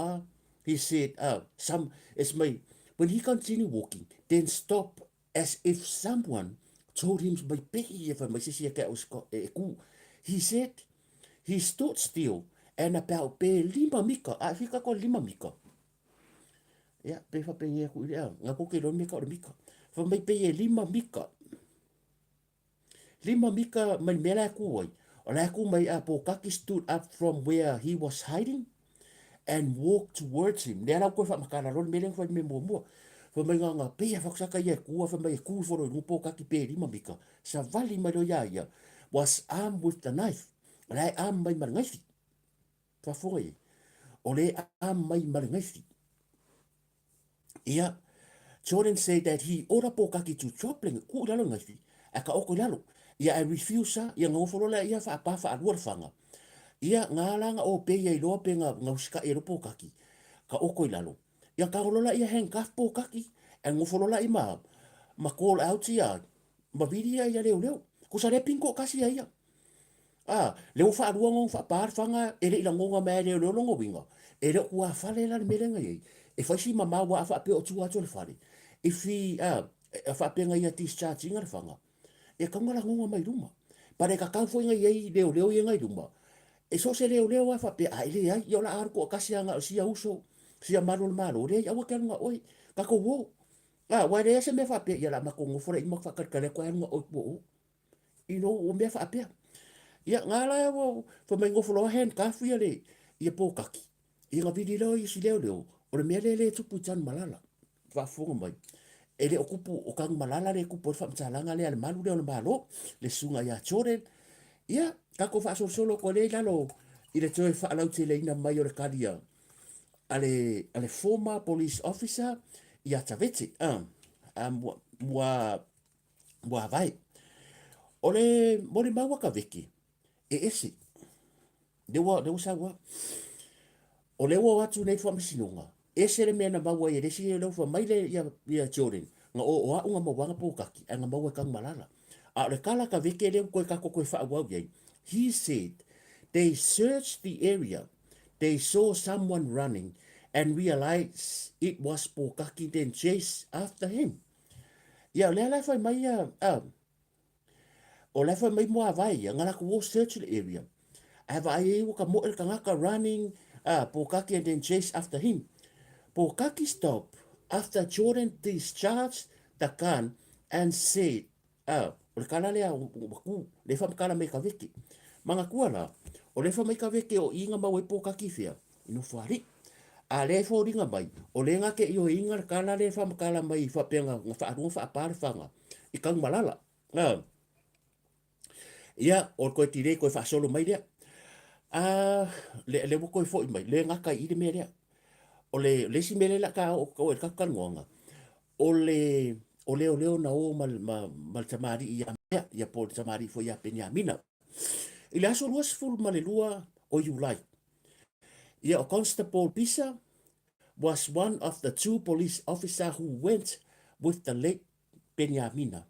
he said some it's me when he continued walking then stop as if someone told him by peki if I see ka usko ku he said he stood still and about pe lima mika fika ko lima mika ya pe fa pe ku ia nga ko ke lo mika o mika fa me pe lima mika mai mela ku oi o la ku mai a Pokaki stood up from where he was hiding and walked towards him. Nera ko fa makala ron meleng fa me mo. Fa mai nga pe fa saka ye ku fa mai ku fo ro Pokaki pe lima mika. Sa vali mai lo ya was armed with the knife. Rai am mai mar ngai. Fa foi. O le am mai mar ngai. Ia Jordan said that he ordered Pokaki to chopping ku lalo ngai. Aka oko lalo. Ia I refuse ia ngofolo la ia fa pa fa alur fanga. Ia ngalanga o pe ia lo pe nga ngauska e ro Pokaki ka oko lalo ia ka lola ia handcuff Pokaki e ngofolola i ma call out ia ma vidia ia leoleo ko sa le pinko kasi ia leo fa ruanga fa par fanga e le la ngonga me leoleo longo winga e le ua fale la melenga ia e fa si mama wa fa pe o tua to le fale e fi fa pe nga ia discharge inga fanga e ka ngala ngonga mai ruma pare ka ka fo inga ia leoleo ia ngai ruma e so se leo fa pe ai le ai yo la ar ko kasi anga si uso si malo le ya wa kan oi ka ko wo wa le se me fa pe ya la ma ko ngofo i ma fa ka le ko nga o wo o me fa pe ya ngala wo fo me ngofo lo hen ka fu le ia Pokaki i nga video i si leo o le me le tu putan malala fa fu mai e le okupu o kang malala le kupu fa mtalanga le al malu le malo le sunga ya choren ia ka ko fa solo ko le lalo i le toe fa lau te le ina mai o le karia ale former police officer ia tavete mua vai o le molimau ka veki e ese de wa sa wa o le wa atu nei fa masinonga ese le mena maua e resi le fa mai le ia Jordan nga o unga mawanga Pokaki nga maua kang malala a le kala ka veki le ko ka ko fa wa ye he said they searched the area. They saw someone running and realized it was Pokaki, then chased after him. Ya, le la fa mai o la fa mai mo vai ya ngala ko search the area. Ava ai ka mo el kanga running Pokaki and then chased after him. Pokaki stopped after Jordan discharged the gun and said, o kala le ku le fa kala me ka veki. Manga kuala o le fa mai ka veke o inga mau e Pokaki fia ino fari a le fōringa mai, o le ngake i o inga kala le whamakala mai i whapenga ngā whaarua whaapare whanga, i kau malala. Ia, o koe tire koe whaasolo mai rea, le wako i fōi mai, le ngaka i le mea rea, o le si mele la ka o koe kakangonga, o leoleo na o mal tamari i a mea, ia po tamari fo ia penia mina. I le aso luas fulu male lua o Julai. Ia o Constable Pisa was one of the two police officers who went with the late Benjamina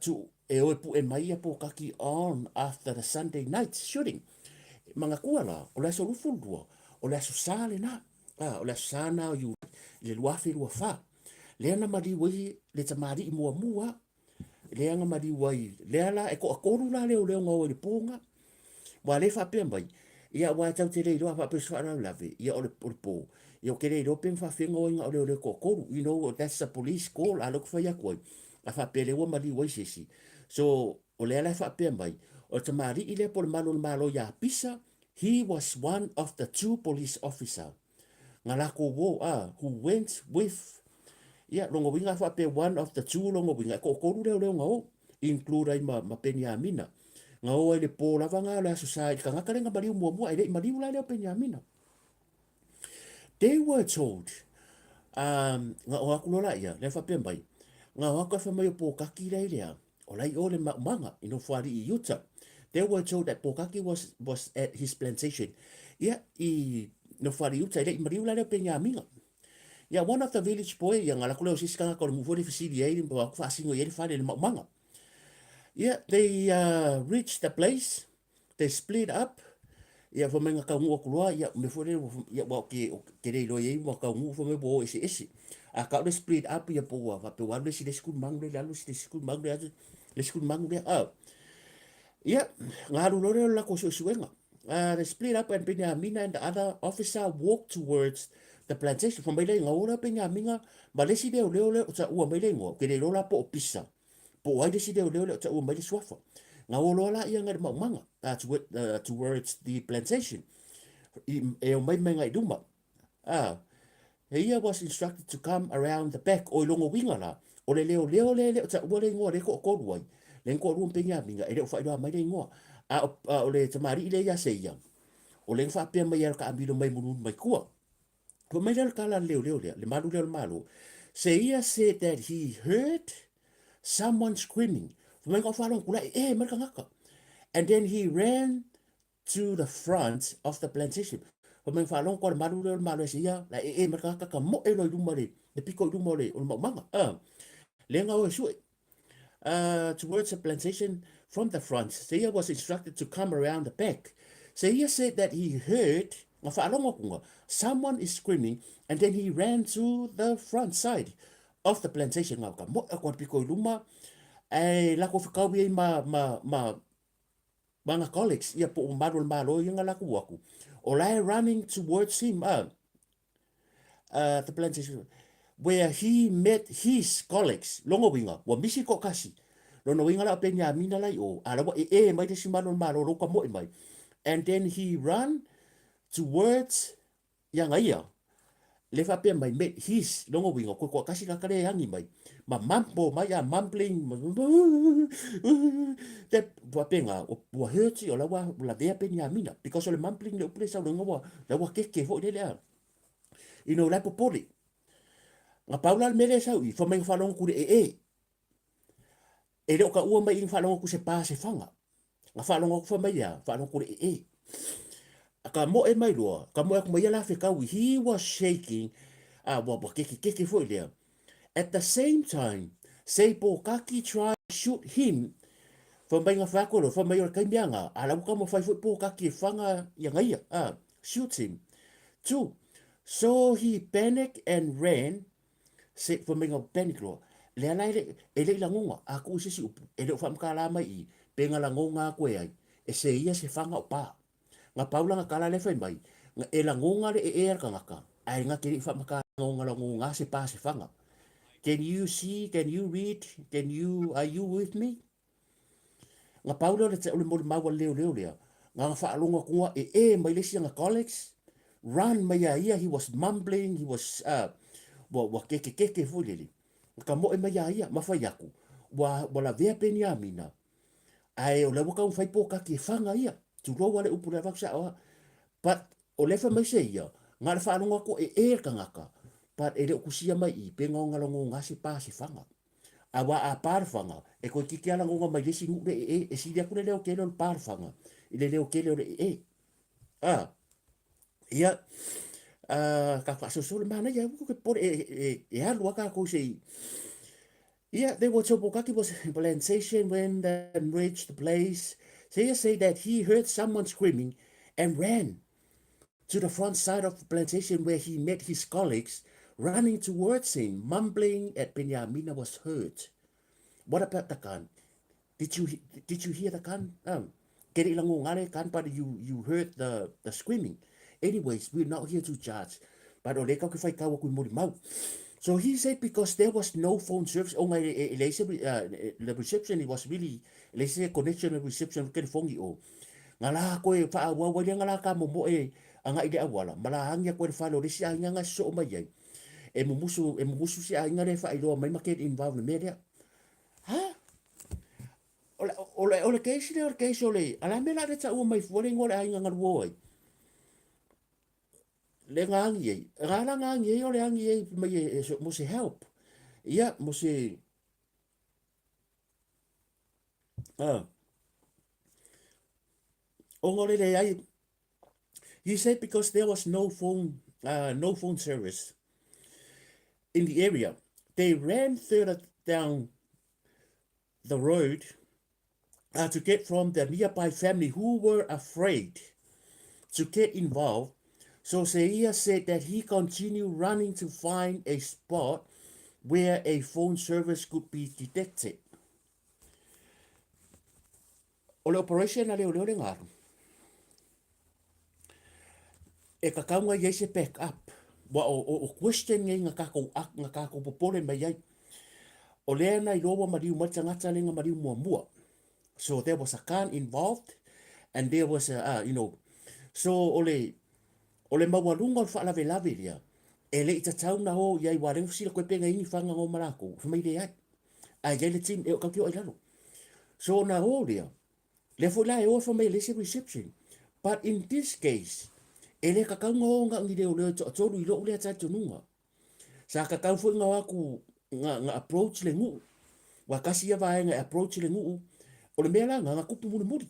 to Eoepu e Maia Pokaki on after the Sunday night shooting. Mga kuala, o le aso lufundua, o le aso sale na, o le aso sana o yu, le luafi lua fa. Le ana mari wai le tamari i mua mua, le anga mari wai, le ala e ko akoru la leo leo ngau e le ponga, wa le fa pe mai. Ia wa tau te reiro apa pe swara lave, ia o le po. Ia o ke reiro pe fa finga o inga o le ko akoru. You know, that's a police call, a look for ya koi. A fa pe le wa mari wai sesi. So, o le ala fa pe mai, o tamari i le por malo ya pisa, he was one of the two police officer. Nga lako wo who went with, ia, longo winga fa pe one of the two longo winga, ko akoru leo ngau, include ai ma Benjamina. Nga o ele po lava nga la society ka ngaka renga mariu mua ele mariu la leo Benjamina. They were told nga o aku lola ia le fa pembai nga o aku fa mai Pokaki lai lea o lai o le manga ino fuari i Utah. They were told that Pokaki was at his plantation. Ia I no fuari Utah ele mariu la leo Benjamina. Yeah, one of the village boy yang ala kule osis kanga ko mu fori fisidi ai mo aku fa singo ele fa le manga. Yeah, they reached the place. They split up. Ia fa menga ka ngu kulua ia me fore ia wa ke rei lo ye wa ka ngu fa me bo ese. A ka le split up ia po wa pe wa le si le skul mang le lalu si le skul mang le skul mang le ia ngaru lo la ko suenga. They split up and Benjamina and the other officer walked towards the plantation from Bailey ngora Benjamina ba le si le le ta u Bailey ngo ke le lo la po pisa. Po wai le si le ta u mai le swafa. Nga olola ia ngar manga towards the plantation. E o mai ngai duma. He was instructed to come around the back o longo winga la. O le leo le ta wale ngo le ko wai. Le ko rum Benjamina e le fa do mai le ngo. O le tamari le ya se ia. O le fa pe mai ka ambilo mai munu mai kua. Ko mai le kala leo le malu le malu. Seia said that he heard someone screaming. And then he ran to the front of the plantation. Towards the plantation from the front. Seia was instructed to come around the back. Seia said that he heard someone is screaming, and then he ran to the front side of the plantation. Ai la ko fikau ia mga colleagues ia po malo ia ngala ku aku o lai running towards him the plantation where he met his colleagues longo winga wa misi ko kasi lono winga la Benjamina lai o ala wa mai te simalo malo ro ka mo mai and then he ran towards yang ia le fa pe mai met his longo winga ko kasi ka kare yangi mai ma mampo mai a mumbling te wa penga o wa hurti o la wa la vea Benjamina because o le mumbling le upre sa longo la wa ke fo le ino la popoli nga paula mele sa i fo mai fa longo ku e le ka u mai fa longo ku se pa se fanga nga fa longo ku fa mai ya fa longo ku ka mo e mai lo ka mo e ku mai la fe ka he was shaking wa ke fo le. At the same time, say Pokaki tried to shoot him from being a fakolo, from mayor Kamianga, alam ka mo 5 foot Pokaki fanga yang ia, shoot him. 2. So he panicked and ran, say from being a panic law. Leanai ele langonga, aku sisi upu, ele fam kala mai, penga langonga ko ai, e se ia se fanga o pa. Nga paula nga kala le fai mai, nga e langonga le e ka ngaka, ai nga kiri fam kala langonga se pa se fanga. Can you see? Can you read? Are you with me? Nga paulo le te molimau leo lea. Nga fa alonga kunga mai lesi nga colleagues. run mai ia, he was mumbling, he was wa keke fulili. Ka mo e mai ia, mawhai aku. Wa vea peni a mina. Ai o lewa kau whai Pokaki e whanga ia. Tu roa le upu le waksa oa. But o lewa mai se ia. Ngā le whanonga ko ka ngaka. But e le ukusia mai i. Pe ngā ngalongo ngasi pāsi whanga. A wa a pārwhanga. E koe kiki ala ngonga mai lesi ngu le e si lia kule leo kele o le pārwhanga. I le leo kele o le Ah. Ia. Ka whasosole mana ia. Ko ke pore e halua ka kou se i. Yeah, they were Pokaki was in plantation when they reached the place. They say that he heard someone screaming and ran to the front side of the plantation where he met his colleagues running towards him, mumbling at Penyamina was heard. What about the gun? Did you hear the gun? Kere ilango ngare kan, but you heard the screaming. Anyways, we're not here to judge. But o leka ke whai kawa kui molimau. So he said because there was no phone service, the reception, it was really, connection and reception, ke fongi o. Ngala koe wha wawari ngala ka momo anga ide awala. Mala hangia koe whalo resi a nganga so mai ai. E mumusu si a ngare wha iloa mai market involved media. Ha? Ole keisi ole. Ala me la reta ua mai fuare ngore a nganga ruoi. Le ngangi ei. Ngala ngangi ei ole angi ei mai mo se help. Ia mo se Ongore le ai. He said because there was no phone service in the area, they ran further down the road to get from the nearby family who were afraid to get involved. So Seia said that he continued running to find a spot where a phone service could be detected. O le operation na leoleo le ngaru. E kakaunga iei se back up. Wa o question ngai ngā kako popole mai ai. O lea na i loa mariu matangata le ngā mariu mua. So there was a gun involved, and there was so ole mawalunga o whaalave lia. E le ita tauna ho iai wareng fusila koe penga ini whanga ngō marako. Whamai le ai. A iai le tin e o kakio ai lalo. So na ho lia. Le fo la e o whamai le se reception. But in this case, e le kakaunga o ngā ngi leo tolu i loo lea tai tonunga. Sa kakau fo ngā waku ngā approach le ngu. Wa kasi ia vaenga approach le ngu. O le mea la ngā kupu muri.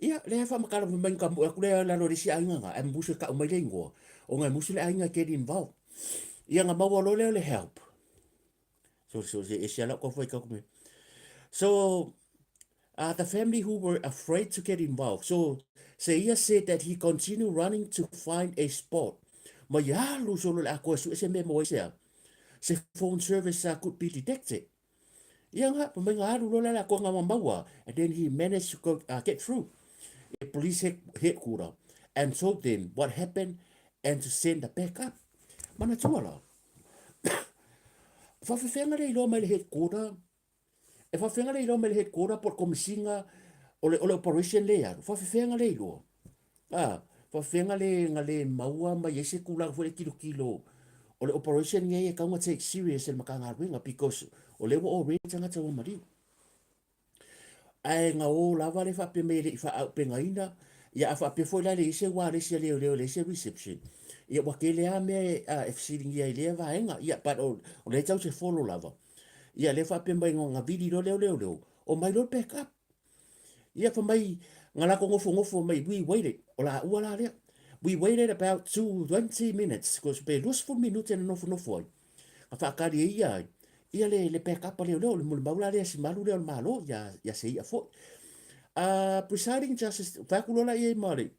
Ia, le hawha makala mai ka mua kulea lalo resi ainga ngā. E mbusu ka umai le ingoa. O ngā musu le ainga get involved. Ia ngā maua lo leo le help. So e siala ko fwoi ka kume. So, the family who were afraid to get involved. So, Seia said that he continued running to find a spot. Ma ia lu solo le ako su se me mo se. Se phone service could be detected. Ia nga pa mai ngā lo la ko ngā maua. And then he managed to go, get through a police headquarters and told them what happened and to send the backup. Mana tuala. Whawhiwhenga le ilo mai le headquarters. E whawhiwhenga le ilo mai le headquarters por komisinga o le operation le aru. Whawhiwhenga le ilo. Whawhiwhenga le ngā le maua mai ese kula fwere kilo. O le operation ngai e kaunga take serious e makanga ruenga because o le wa o re tangata o mariu. Ai ngā o lava le whape me le i wha penga ina. Ia a whape fwoi lai le ise wā le se leo le se reception. Ia wake lea me e fisiringi ai lea vaenga. Ia but o le tau se follow lava. Ia le whape mai ngā vidi lo leo. O mai lo back up. Ia wha mai ngā lako ngofo mai we waited. O la ua la lea. We waited about 20 minutes. Because pe lusful minutes and nofo ai. A whaakari e ia ai. Ia le back up leo le molimau la lea si malu leo le malo. Ia se ia fo. Presiding justice, whakulola i e mare.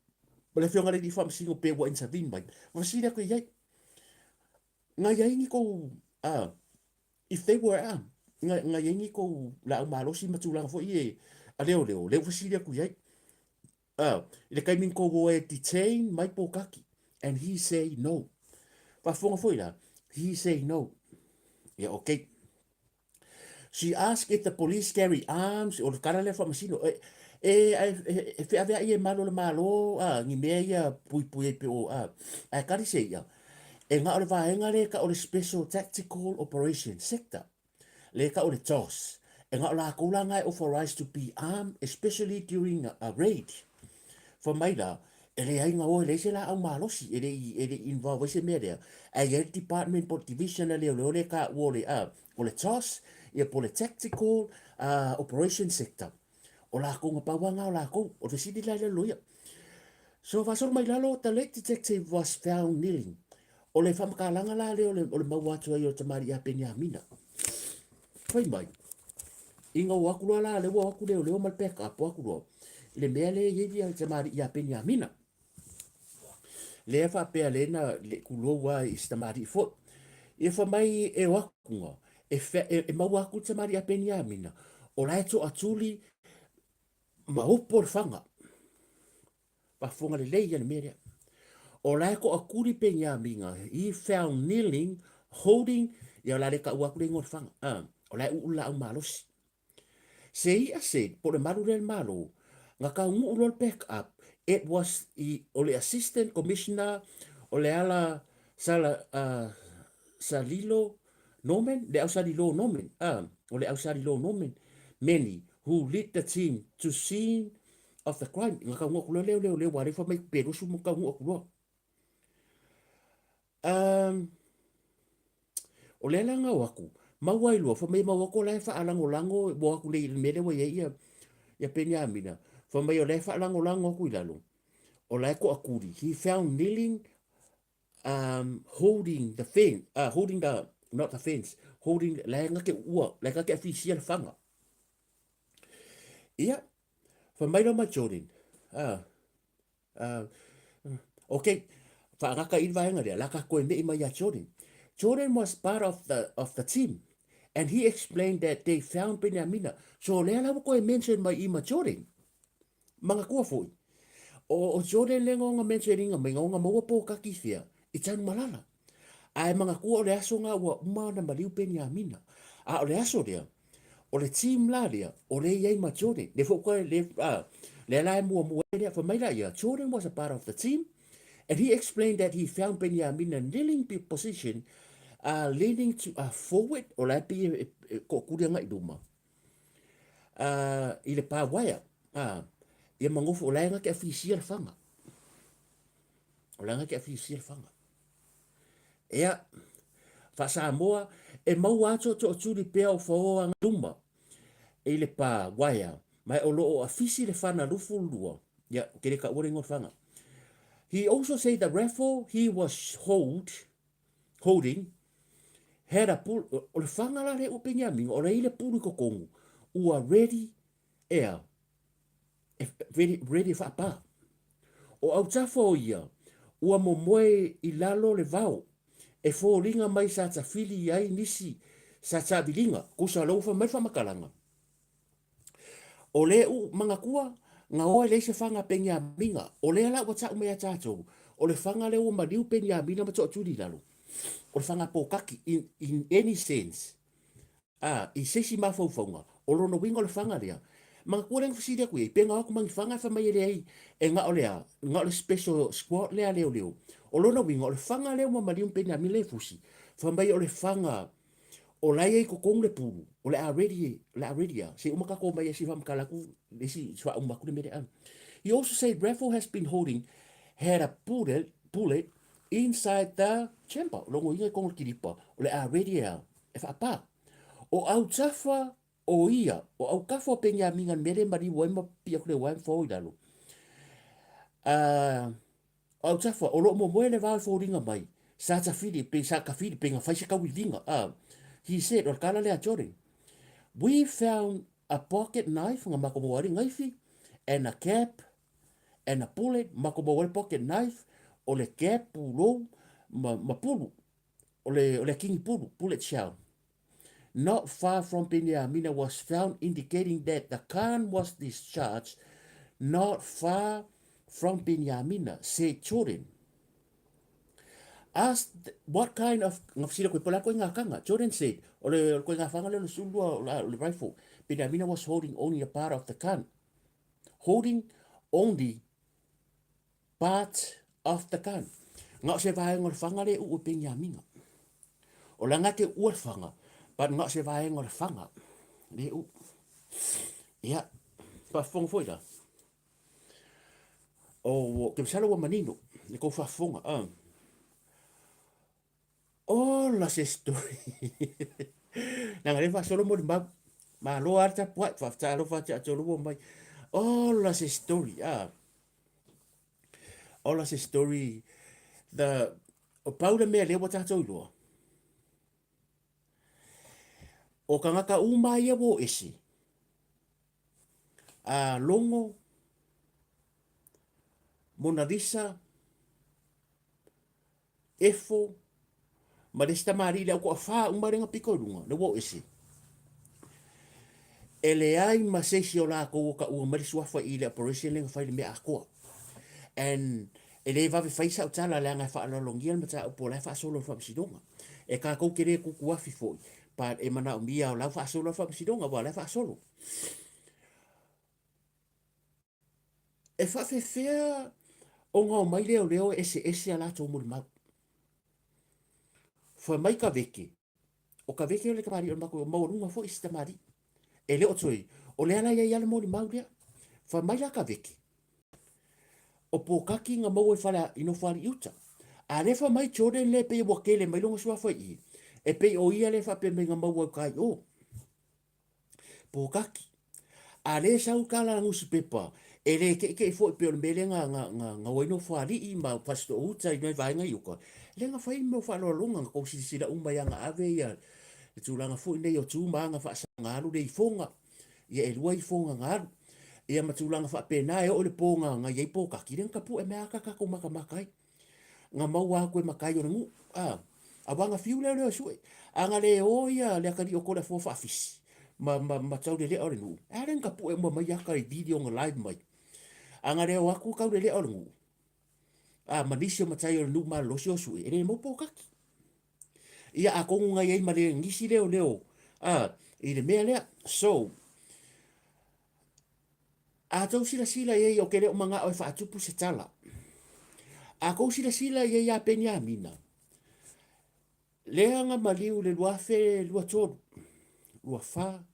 Ma le whionga le di whamsingo pe wa intervene mai. Wasira koe iai. Ngā iai ko, if they were ngā iai ko la au malosi matulanga fo i e a leo. Leo wasira koe iai. Le kaimin ko wo e detain mai Pokaki. And he say no. Whafonga fo i la. He say no. Yeah, okay. She asked if the police carry arms or kara le whamasino. fe ave ia malo ngi mea ia pui pe o a kari se ia e nga ole vaenga le ka ole special tactical operation sector le ka ole TOS e nga ola kulanga authorized to be armed especially during a raid for maila ele ai nga o le se la au malosi ele involve se mea a ye department for division le ka ole TOS ia pole tactical operation sector o la ko pa wanga o la ko o te sidi la le loia so va so mai lalo the late detective was found kneeling o le whamakalanga la le o le maua atu ai o te mari a penia mina fai mai inga o akula la le o akule o le o malpeka a po akulo le mea le yevi a te mari a penia mina le fa pe le na le kulo wa i sta mari fo e fa mai e wakunga e maua aku te mari a penia mina o la eto atuli ma upo le fanga pa fonga le leia le mea o la ko akuri pe nya minga he found kneeling holding ya la le ka wa kule ngor fang o la u la malos sei a said por le malu le malo nga ka ngu lo back up it was o le assistant commissioner o le ala sala salilo nomen le salilo nomen o le salilo nomen many who lead the team to scene of the crime nga ka ngu le wa le fa mai peru su mo ka ngu ko o le langa waku mawai lo fa mai mawako la fa alango lango bo aku le mele wa ya penya mina fa mai o le fa alango lango ku ilalo o la ko akuri he found kneeling holding the fence holding the not the fence holding la nga ke ua la ka ke official fanga ia fa mai lo ma Jordan uh, okay fa nga ka inva nga la ka ko me mai ya Jordan Jordan was part of the team, and he explained that they found Benjamina. So le ala ko mention mai ima Jordan. Mga kua foi. O Jordan le ngonga mentioning nga ngonga mo Pokaki fia. Itan malala. Ai mga kua le aso nga wa uma na maliu Benjamina. A le aso dia. O le team la dia. O le yai ma Jordan. Le fo ko le la mo dia for mai la ya. Jordan was a part of the team. And he explained that he found Benjamina kneeling position leaning to forward o la pi ko kuria ngai duma i le pa waya ia mangofo o la nga ke official fanga o la nga ke official fanga ia fa sa moa e mau ato to tuli pe o fo anga duma i le pa waya mai o lo o official fana lufu lua ia ke ka ore ngor fanga he also said the raffle he was holding had a pull o le fanga la le upenya mi o le ile pulu ko kongu ua ready air ready fa pa o au tafo ia ua mo moe i lalo le vau e fo linga mai sa ta fili ai nisi sa ta bilinga kusa lo fa mai fa makalanga o le u manga kua nga o le se fanga penya minga o le ala wata me ya tato o le fanga le o madiu penya minga ma to tuli lalo o fanga Pokaki in any sense i sesi mafaufaunga o lono winga le fanga lea mga kuareng fasidia kui penga aku mangi fanga fa mai lea e nga olea nga ole special squad lea leo o lono winga ole fanga leo ma malium pena mi le fusi fa mai ole fanga o lai ko kong le pulu o le already se umaka ko mai si fam kalaku le si swa umaku le mere am he also said Raffle has been holding had a bullet inside the chamber longo inga kong kiripa o le already e fa pa o au tafa o ia o au kafo penya minga mere mari wo ma pia kule wan fo idalo au tafa o lo mo moele va fo ringa mai sa ta fili pe sa ka fili pe nga fa ka wilinga he said or kala le a Jordan we found a pocket knife nga mako mo ngai and a cap and a bullet mako mo pocket knife o le cap pulo ma pulu o le kingi pulu bullet shell not far from Benjamina was found indicating that the gun was discharged not far from Benjamina, said Jordan. Asked what kind of Jordan said, or the rifle. Benjamina was holding only a part of the gun. holding only part of the gun. Ngak se vai ngor fanga le u penya minga. O langa ke u fanga, but ngak se vai ngor fanga le u. Ya, pa fong foi da. O ke sala wa manino, le ko fa fonga. Oh, la se story. Nang le fa solo mo ma lo arta puat fa ta lo fa cha lo mai. Oh, la se story. Oh, la se story. The o paula me le wata to lo. O kangaka uma ia wo esi. Longo Mona Lisa efo ma le sta mari le ko fa un marenga piko lunga le wo esi. Ele ai ma se si o la ko ka u mari swafa i le operation le fa le me ako. And ele va ve faisa o tala le nga fa lo longia ma ta po la fa solo fa sidonga. E ka ko kere ku ku afi foi. Pa e mana o mia o la fa solo fa sidonga va la fa solo. E fa fe fea o ngā mai leo ese ala tō molimau. Fa mai ka veke. O ka veke o le kamari o mako o maurunga fo isi tamari. E leo toi, o le ala ia ala molimau lea. Fa mai la ka veke. O Pokaki ngā mau e whala ino whali iuta. A le fa mai tōre le pe wakele mai longa sua whai. E pe o ia le fa pe me ngā mau au kai o. Pokaki. A le sau kala ngusi pepa. E le ke fo pe o mele nga waino whali i ma pasto uta i noi vaenga iuka. Le nga whai mo whalo longa ko si sila umai anga ave ia. E tūlanga fo nei o tū maanga whaasa ngaru le i fonga. Ia e lua i fonga ngaru. Ia matulanga wha pena e o le pōnga nga iei Pokaki. Ren kapu e mea kaka ko maka makai. Nga maua koe makai o rengu. A wanga fiu leo leo sue. Anga le o ia le akari o kore fo whaafisi. Ma tau le leo rengu. A ren kapu e mua mai aka i video nga live mai. Anga leo aku kau le leo rengu. Manisi o matai o rengu ma losi o sue. Ere mo Pokaki. Ia a kongu nga iei ma le ngisi leo leo. I le mea lea. So, a tau sila ye o kere o manga o whaatupu se tala. A kou sila ye a peni a mina. Leanga maliu le luafe lua tōru. Lua wha.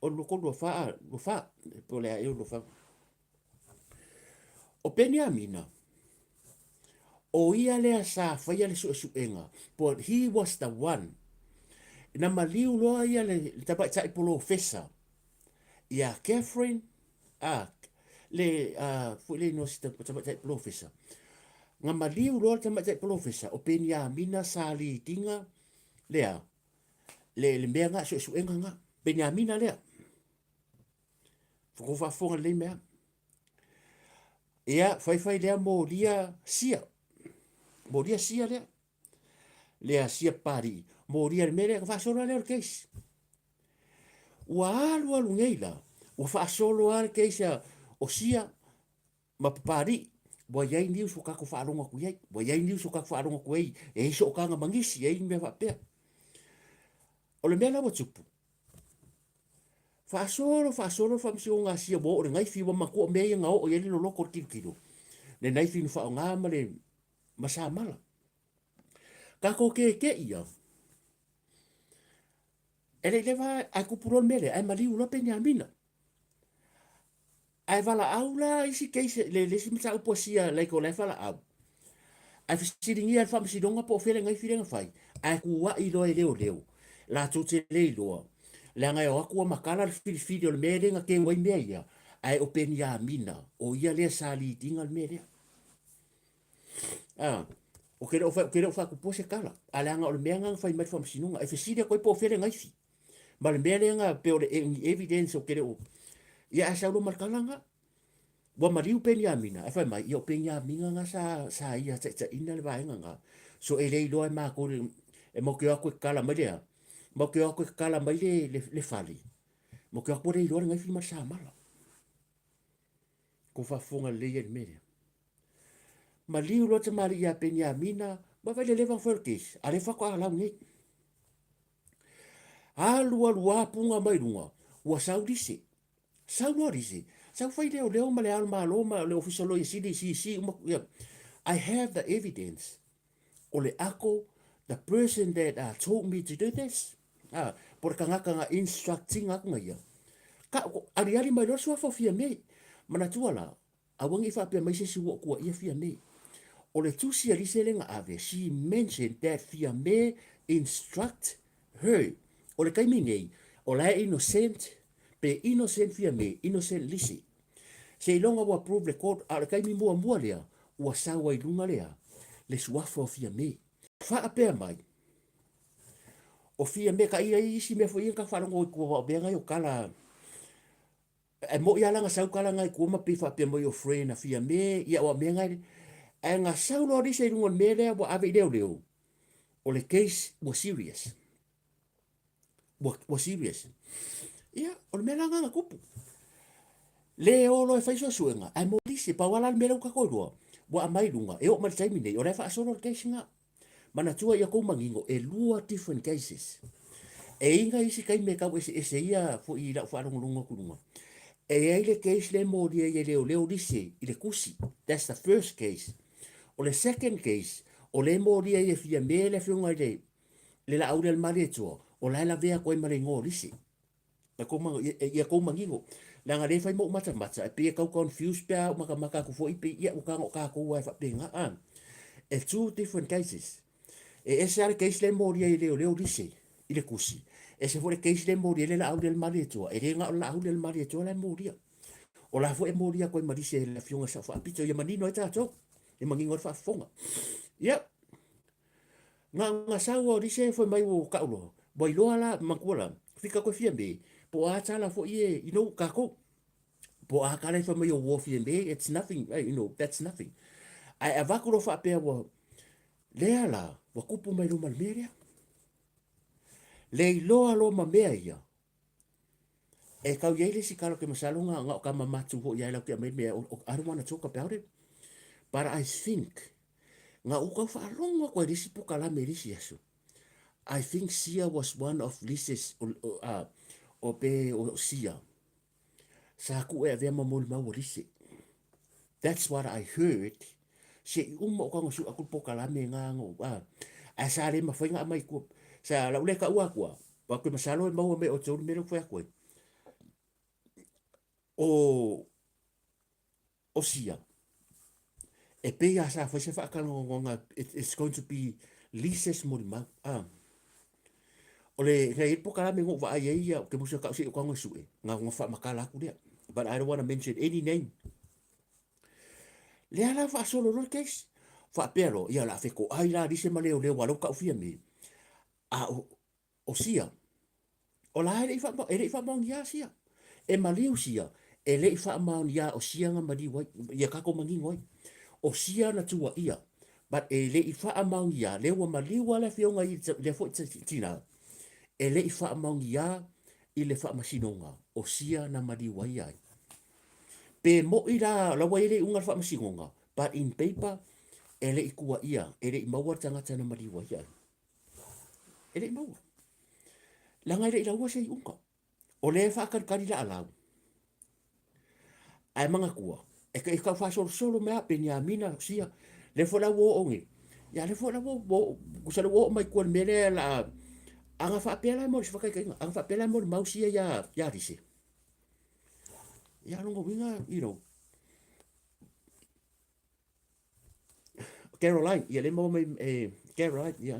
O loko lua wha. Lua wha. Po lea eo lua wha. O peni a mina. O ia lea sa whaia le suenga. But he was the one. Na maliu loa ia le tapai tai polo fesa. Ia Catherine. Fui le no sita tapai tai polo fesa. Nga maliu loa tapai tai polo fesa. O peni a mina sa li tinga. Lea. Le mea nga suenga nga. Peni a mina lea. Fuko fonga le mea. Ia fai lea mo lia sia. Mo lia sia lea. Lea sia pari. Mo lia me lea whaasolo lea o keisi. Ua alu ngeila. Ua whaasolo al keisi o sia. Ma pari. Wa yai niu so kako whaaronga ku yai. Wa yai niu so kako whaaronga ku yai. E iso o kanga mangisi. E mea whapea. O le mea lawa tupu. Whaasolo whamsi o ngā sia mo. O le ngai fiwa makua mea ngā o yeli lo loko kilo. Le nai finu wha o ngā ma le masamala. Kako ke ia. Ele lewa ai kupuron mele. Ai maliu lope ni amina. Ai vala au la isi keise. Le lesi mita upua sia leiko le vala au. Ai fisiringi al whamsi donga po fele ngai firenga whai. Ai kuwa i loa leo. La tute le loa. Le ngai o akua makala fili o le merenga ke wai mea ia. Ai o peni a mina. O ia lea sali tinga le merea. O kere o whakupo se kala. A le anga o le mea ngang whai mai whamsinunga. Ai fisiria koe po fele ngai fi. Ma le mea lea pe o le evidence o kere o. Ia a saulo markala nga. Wa mariu peni a mina. Ai whai mai. Ia o peni a mina nga sa ia ta ina le vaenga nga. So e lei loa e mako e mo ke koe kala mai lea. Mo ke koe kala mai le fali. Mo ke koe rei loa ngai fi masa mala. Ko whafonga leia ni merea. Ma liu loa te mari ia peni a mina. Ma vai le lewang whelkes. A le whako a lau ngai. Alua punga mai runga. Ua saurise. Saulo rise. Sau fai leo ma le al malo ma le official lo CDC I have the evidence. O le ako, the person that told me to do this. Por kanga instructing ako ngayon. Ari mai lo sua fia me. Mana tuala. Awangi fa pe mai se suo ko ia fia me. O le tusi ali se lenga ave. She mentioned that fia me instruct her. O le kaimi nei. O la innocent. Pe innocent fia me. Innocent lisi. Se ilonga wa prove le court. A le kaimi mua lea. Ua sawa ilunga lea. Le suafo fia me. Fa apea mai. O fia me ka ia isi me fo ia ka wharango i kua benga i o kala. E mo ia langa sau kala ngai kua mapi fa apea mo i o free na fia me. Ia o me ngai. E ngā sau lo risa i runga me lea wa ave leo. O le case was serious. Was serious. Ia, o le me langa nga kupu. Le olo e whaisua suenga. Ai mo lisi pa wala me lau kakoirua. Wa amai lunga. E o mali taimi nei. O le wha asoro le case nga. Mana tua ia kou mangingo e lua different cases. E inga isi kai me kau ese ia fo i lau whaarongolunga kurunga. E eile case le moria i leo lise i le kusi. That's the first case. O le second case, o le moria i fia me le whiunga i le la aure al mare tua. O la la vea koe mare ngō lise. Ia kou mangingo. Langa le whai mo mata. E pia kau confused pia maka kufo i pe ia ukango kako wai whapenga. E two different cases. E ese are case le moria i leo lise i le kusi. E se fore case le moria le la aure al mare tua. E renga o la aure al mare tua le moria. O la fo e moria koe marise le whiunga sa whaapito. Ia manino e tātou. E mangingo fa fonga. Ia. Nga sawa o lise fo mai o kaulo. Boi loa la makuala. Fika koe fia me. Po a tala fo ie, kako. Po a kare fo mai o wo fia me. It's nothing, that's nothing. Ai avakuro fa apea wa lea la, wa kupu mai lo malmeria. Le loa lo ma mea ia. E kau yeile si kalo ke masalunga nga o ka mamatu ho ia lau ke mea. I don't want to talk about it. But I think nga uka whaalonga koe risi puka la me risi asu. I think Sia was one of Lisa's o pe o Sia. Sa ku e avea molimau o risi. That's what I heard. Se o kango su aku puka la me nga ngo. A sa le mawhainga amai kua. Sa lau leka ua kua. Wa koe masalo e maua me o tōru mero whea koe. O Sia. E pea sa foi se whaakalonga, it's going to be Lisa's molimau. O le ngai po kala me ngo va ai ia ke musa ka si o kanga sue. Nga ngo fa makala ku dia. But I don't want to mention any name. Le ala fa solo lo case. Fa pero ia la feko ai la dise maleo le walo ka fia me. O Sia. O la ele fa mong ya Sia. E maliu Sia. E le fa mong ya o Sia nga mali wai ia ka ko mangi ngoi. O Sia na tua ia. But e le ifa amang ia, le wa maliwa le fionga i le fo tina. E le ifa amang ia, i le fa masinonga. O Sia na maliwa ia. Pe mo i la wa ele unga fa masinonga. But in paper, e le ikua ia. E le imaua tangata na maliwa ia. E le imaua. Langa ele ilaua se i unga. O le fa kari la alau. Ai manga kua. E ka fa solo mea pe ni amina Sia. Le fola wo onge. Ya le fola wo kusala wo mai ko mele la anga fa pela mo fa kai anga fa pela mo mausia ya dise. Ya no winga, Caroline, ya le mo mai Caroline ya.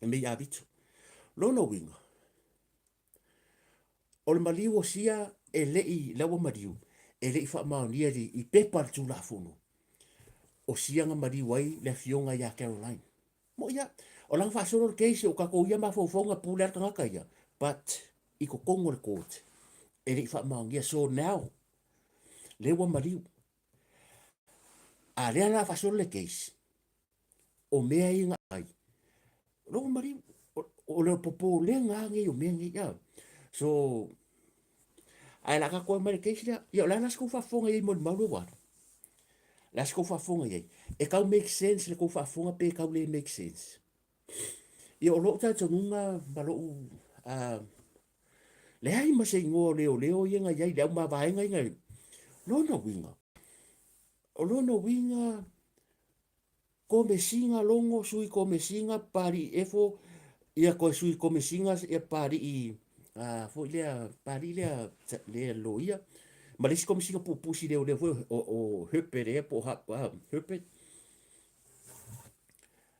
Me ya bitu. Lo no winga. O le maliu Sia e lei lawa mariu. E lei fa maunia i pepa tu la fono. O Sia nga mari wai le fionga ya Caroline. Mo ia, o lang fa solo case o kako ia ma fofonga puler kanga kaya. But i ko kongo le court. E le fa mangia so now. Le wa mari. A le la fa solo le case. O mea inga ai. Lo mari o le popo le nga nge o mea nge ya. So ai la kako mari case ya. Ia la na sko fa fonga i mo malu wa. Las ko fa fonga ye. E kau make sense le ko fa fonga pe kau le make sense. I o lo ta tonunga balo le ai ma se ngo leo ye nga ye le ma va nga nga Lona winga. O lona winga ko me singa longo sui ko me singa pari efo ia ko sui ko me singa ia pari I fo lea pari lea loia. Ma lesi ko me singa pupusi leo leo o hepe rea po hepe.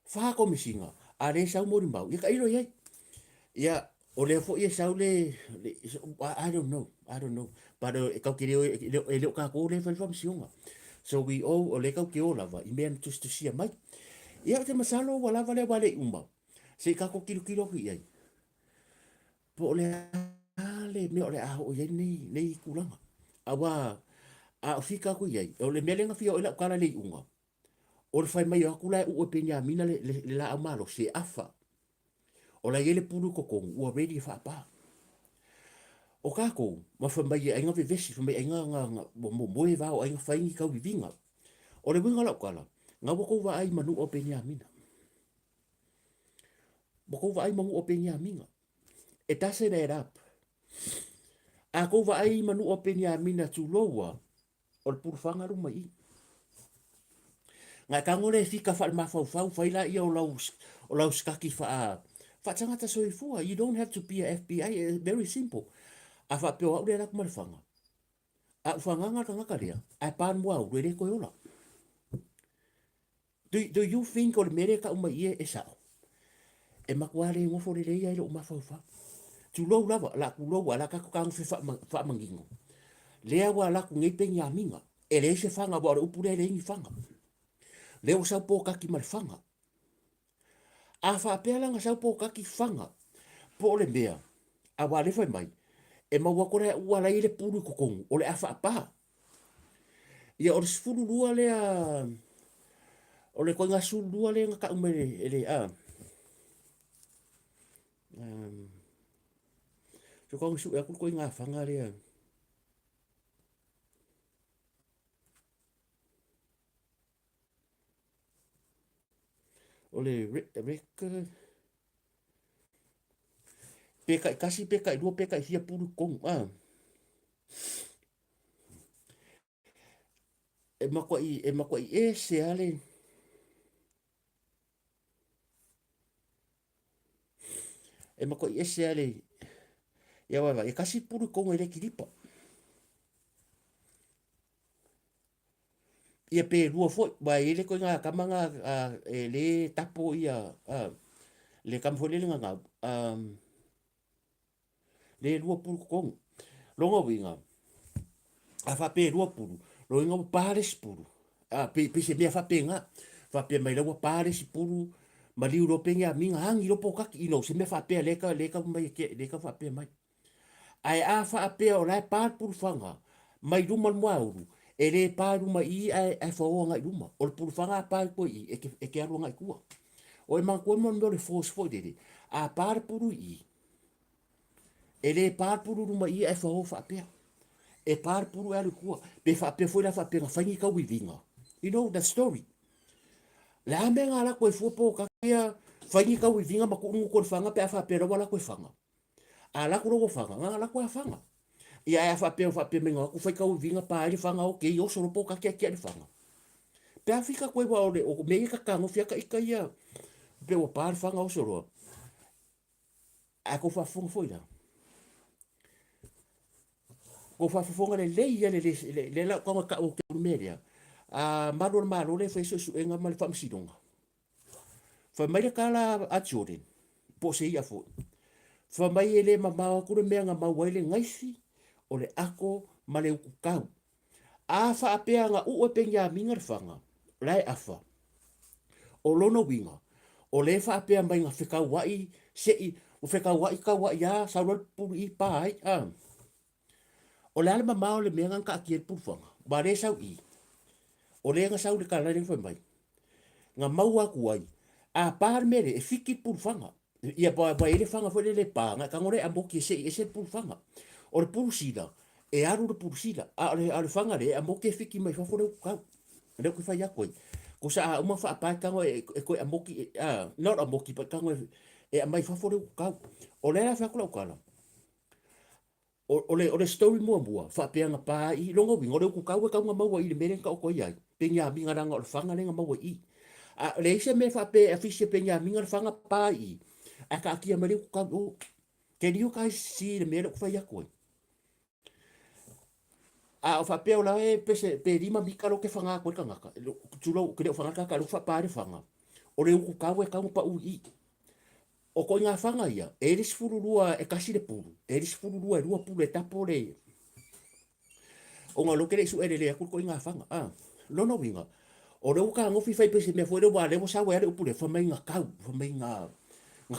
Fa ko me singa. A le sau molimau. Ia ka ilo iai. Ia o le fo ia sau I don't know. I don't know. Pero e kau kiri e leo ka ko le fa sionga. So we all o le kau ke o lava I mea tus tu sia mai. Ia te masalo wala vale wale umba. Se ka ko kilo ki ai. Po le ale me o le a o ye nei kulanga. Awa a fika ko ye. O le melenga fia o la kala le unga. O le fai mai o kula u pe nya mina le la amalo se afa. O la yele pulu ko ko u ready fa pa. O ka ko ma fa mai ai nga vesi fa mai nga mo e va o ai nga fai ni ka vivinga. O le winga la kala. Nga ko va ai manu o pe nya mina. Mo ko va ai manu o pe nya mina. E tase na era. A ko va ai manu o pe nya mina tu loa. O le purfanga ruma I. Nga ka ngore fika fa ma fa faila ia o lau skaki fa tangata soifua. You don't have to be a FBI. It's very simple. A fa peo au le rak marfanga. A ufanga nga kanga karea. A pan mua u rere koe ola. Do you think o le mere ka uma ie e sao? E makuare ngofo le reia ilo uma fa. Tu lou lava, la ku lou ala ka kang fa mangingo. Lea wa la ku ngei pengi a minga. E le se fanga wa upure le ingi fanga. Leo sa Pokaki marfanga. A fa pela nga sa Pokaki fanga. Po le mea. A wale fai mai. E maua kore ua la ile puru kokong. O le afa apa. Ia o le sifuru lua le a... O le koe nga su lua le nga ka umere. Ele a... So kong su e akul koe nga fanga le a... O le reka... Peka I kasi peka I lua peka I fia puru kong. E makwa I e se ale... E makwa I e se ale... Ia wawa, e kasi puru kong e le kiripa. Ia pe lua foi, ba ele ko nga kamanga e le tapo ia le kam foi le nga le lua puru kong. Longa winga. A fa pe lua puru. Lo inga pares puru. Pe se mea fa pe nga. Fa pe mai lua pares puru. Ma liu lo pe nga minga hangi lo Pokaki ino. Se mea fa pe leka mai leka fa pe mai. Ai a fa pe o lai par puru fanga. Mai rumal moauru. E le pāruma I ai whaoa ngai ruma. O le puru whanga pār koe I e ke arua ngai kua. O e mga koe mon le force foi dere. A pār puru I. E le pār puru ruma I ai whaoa whapea. E pār puru alu kua. Pe whapea foi la whapea nga whaingi kau I vinga. You know that story. Le ame ngā la koe fuapo kakia whaingi kau I vinga ma kuungu koe whanga pe a whapea rawa la koe whanga. A la kuro whanga ngā la koe whanga. Ia e fa pe menga ku fai ka vinga pa ai fanga o ke yo solo poka ke ke fanga pe afika ko wa o me ka ngo fia ka ika ia pe o par fanga o solo a ko fa fong foi la ko fa fonga le ia le la ko ka o ke media a malo le fe so enga mal fam sidonga fa mai ka la a Jordan po se ia fo fa mai ele mama ko le menga ma wele ngaisi o le ako ma le ukau. A wha apea nga ua pengia mingar whanga. Lai afa. O lono winga. O le wha apea mai nga whikau wai. Sei, o whikau wai ka wai ya. Saurol puru I pa ai. O le alama mao le mea nga aki e puru whanga. Ba le sau I. O le nga sau le ka lai whai mai. Nga maua kuai. A pār mere e whiki puru whanga. Ia ba ele whanga fwere le pā. Nga kangore a moki e se puru whanga. O le purusila e aru le purusila a le fanga le a moke fiki mai fafore ka le ko fai akoi ko sa uma fa pa ka e ko a moki not a moki pa ka e mai fafore ka o le fa ko kala o le story mua fa pe nga pa I longo wi ngore ku ka we ka maua I le mere ka ko ia pe nya mi nga nga fanga le nga maua I a le se me fa pe a fisi pe nya mi nga fanga pa I a ka ki mari ku ka o ke dio ka si le mere ku fa ia ko a o fa pe o la e pe se pe rima mi ka lo ke fanga ko ka nga ka tu lo ke fanga ka lo fa pa re fanga o le ku ka we ka pa u I o ko nga fanga ia e ris fururua e kasi le puru e ris fururua e rua puru e tapo le o nga lo ke su e le ko nga fanga lo no winga o le ka ngo fi fai pe se me foi le wa le mo sa wa le puru fa mai nga fa mai nga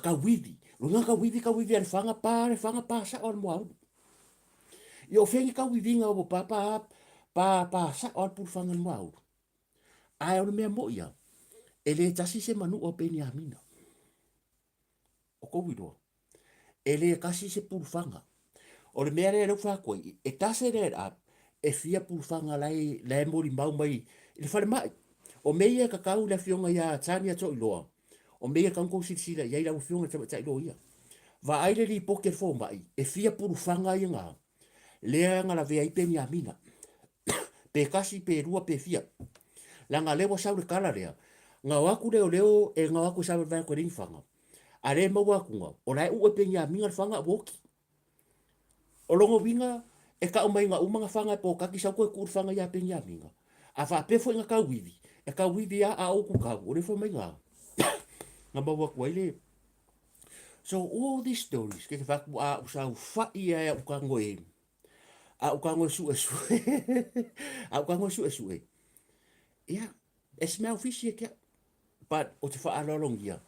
ka widi lo nga ka widi al fanga pa sa on mo yo fengi ka widi nga o pa sa on puru fanga mo ai o me mo ia ele tasi se manu o pe ni amina o ko wido ele kasi se puru fanga o le mea rea fa koe, e tase rea a, e fia pulfanga lai mori mau mai, i le whare mai. O mea ka kau le fionga ia tania to iloa. O mea ka ngou sila ia ila fionga ta iloa ia. Va aile li poke fo mai, e fia pulfanga ia ngā. Lea nga la vea i peni a mina. Pe kasi pe rua pe fia. La nga lewa sau le kala rea. Nga waku leo e nga waku sau le vai koe ringi fanga. A le mau waku nga, o lai ue peni a minga le fanga woki. O longo winga e ka o mai nga umanga fanga po kaki sa ko ku fanga ya pe nya minga a fa pe fo nga ka widi e ka widi a o ku ka o le fo mai nga nga ba wa kwele so all these stories ke fa ku a sa fa ia o ka ngoe a o ka ngoe su a o ka ngoe su ya e smell fishy ke but o te fa a lo long ia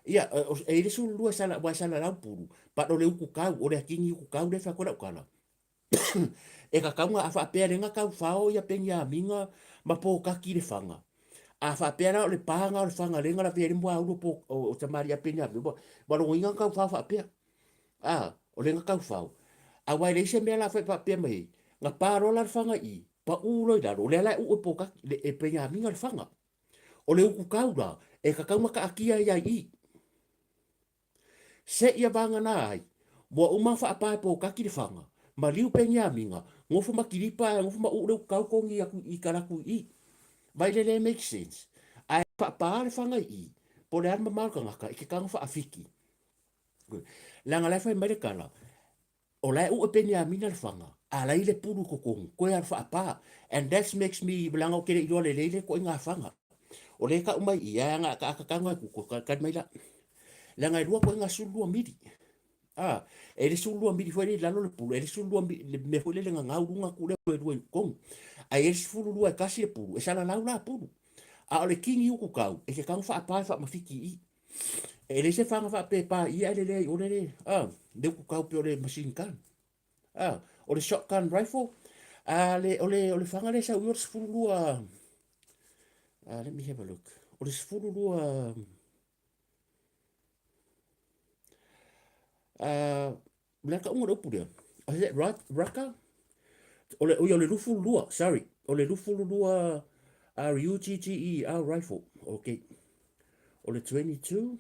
ia e le su lu sala wa sala la puru pa o le ku ka o le kingi ku ka le fa ko la kala e ka kaunga a wha pēre nga kau whao ia pengia minga ma Pokaki le whanga. A wha pēra o le pāanga o le whanga renga la pēre mua uro o te maria pengia minga. Waro inga kau wha pēra. O le nga kau whao. A wai reise mea la wha pēra mai. Nga pārola le whanga I. Pa ulo I laro. Le lai ue Pokaki le pengia minga le whanga. O le uku kaura. E ka kaunga ka akia ia I. Se ia vanga na ai. Mua uma wha apae Pokaki le whanga. Ma liu pengia minga. Ngofu makiripa, ngofu ma ure kau kongi I karaku I. Vai le make sense. Ai paare fanga I. Po le arma marka ngaka, I ke kanga wha afiki. Langa lai fai mai kala. O lai ue pengia mina le fanga. A lai le puru kokong. Koe ar wha apa. And that makes me belanga o kere iloa le leile ko inga fanga. O le ka umai I. Ai nga ka kanga kuko. Kad mai la. Langa I lua ko inga sulua midi. E le sulua midi foi le lalo le pulu, e le sulua midi me foi le ngau runga ku le dua kong. Ai e fulu lua kasi le pulu, e sala lau la pulu. A ole kingi uku kau, e ke kau fa apa fa mafiki I. E le se fanga fa pe pa I ale le ole le. Le uku kau pe ole machine gun. Ole shotgun rifle. Ole fanga le sa uyor fulu lua. Let me have a look. Ole fulu lua Laka unga upu dia. Is that right? Raka? Ole lufu lua, sorry. Ole lufu lua RUGGER rifle. Okay. Ole 22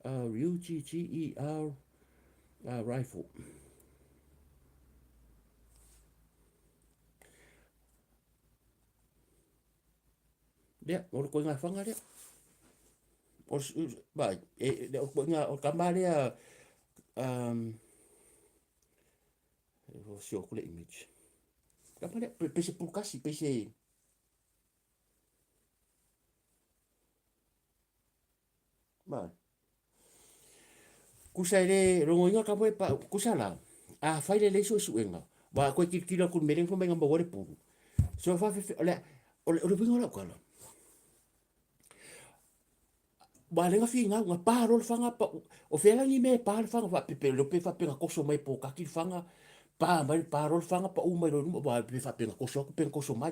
RUGGER rifle. Dia, ole ko nga fanga dia. Bai, ko nga o kamare si o kule image. Kamare pese pulkasi pese bai. Kusaire rongoinga ka pa kusala. A faile le so suenga. Ba ko kila ku mereng fo menga mbore puru. So fa ole bingo la kala. Ba lenga fi nga parol fanga pa o fela ni me par fanga fa pe lo pe fa pe koso mai Pokaki fanga pa mai parol fanga pa o mai lo ba pe fa pe koso mai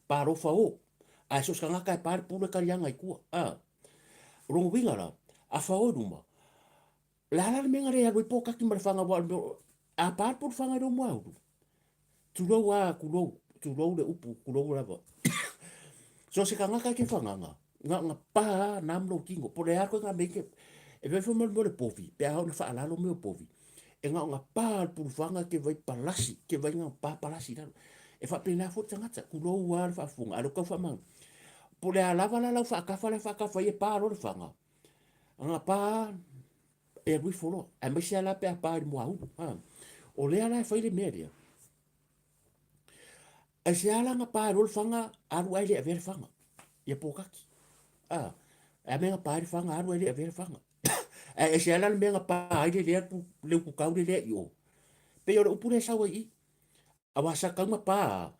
paro fa o a so skanga ka par pula ka yanga ku rongo winga la a fa o duma la menga re ro Pokaki mai fanga wa a par por fanga do mo tu lo wa tu lo le upu ku lo la ba so se kanga ka ke fanga nga pa nam lo kingo por le arko nga meke e vai fo mo le povi pe a ona fa ala lo me povi e nga pa pu fanga ke vai palasi ke vai nga pa palasi da e fa pena fo tanga ku lo wa fa funga alo ka fa mang po le ala la fa ka fa e pa lo fanga nga pa e wi folo e me sia la pe pa mo au o le ala fa le media e se ala nga pa lo fanga alu ai le ver fanga e pokaki e me nga pa fanga alu ai le ver fanga e se ala me nga pa ai le ku ka le yo pe o pure sa wa i awa sa ka nga pa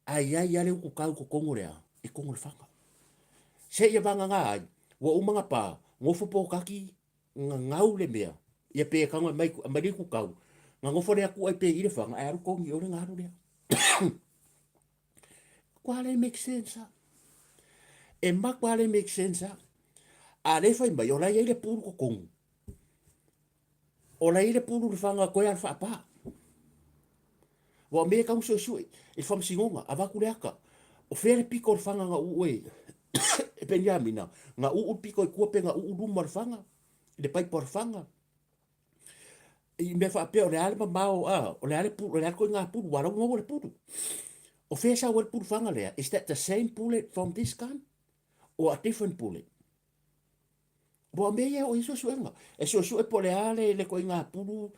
ai le ku ka ko kongorea e kongol fanga se ia vanga nga ai wa umanga pa ngofo pokaki nga ngau le mea ia pe ka mai ku kau nga ngofo le aku ai pe i le fanga ai ko ngi o le ngaru le quale make sense e ma quale make sense a le fai mai o la ia le puru ko kong o la ia le puru le fanga ko ia fa pa wa me ka so so e fam singonga ava ku le aka o fere piko le fanga nga uwe e Benjamina nga piko e kua pe nga mar fanga le pai por fanga i me fa pe o le ale mau o le ale pu o le ko nga pu wa ngo le pu o fe sa wel pu fanga le is that the same bullet from this gun or a different bullet bo me ye o iso suenga e so e po le ale le ko nga pu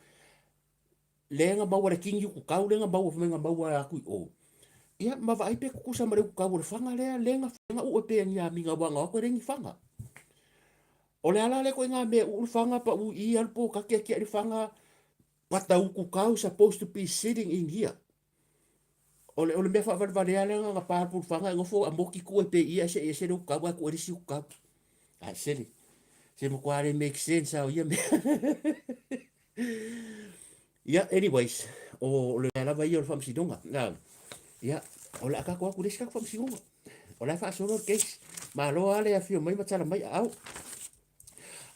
le nga mau le kingi ku ka le nga mau nga mau ku o ia ma vai pe ku sa mare ku ka le fanga le nga fanga o pe nya mi nga wa nga ko rengi fanga o le ala le ko nga me u fanga pa u i al po ka ke le fanga pata u ku ka supposed to be sitting in here o le me fa va le ala nga pa pu fanga ngo fo a mo ki ku pe i se no ka wa ku ri si ku ka a se mo kware make sense au ia me ia anyways o le ala vai o fam si donga ia o le aka ko ku ri ska fam si donga o la fa solo case ma lo ale a fio mai ma tala mai au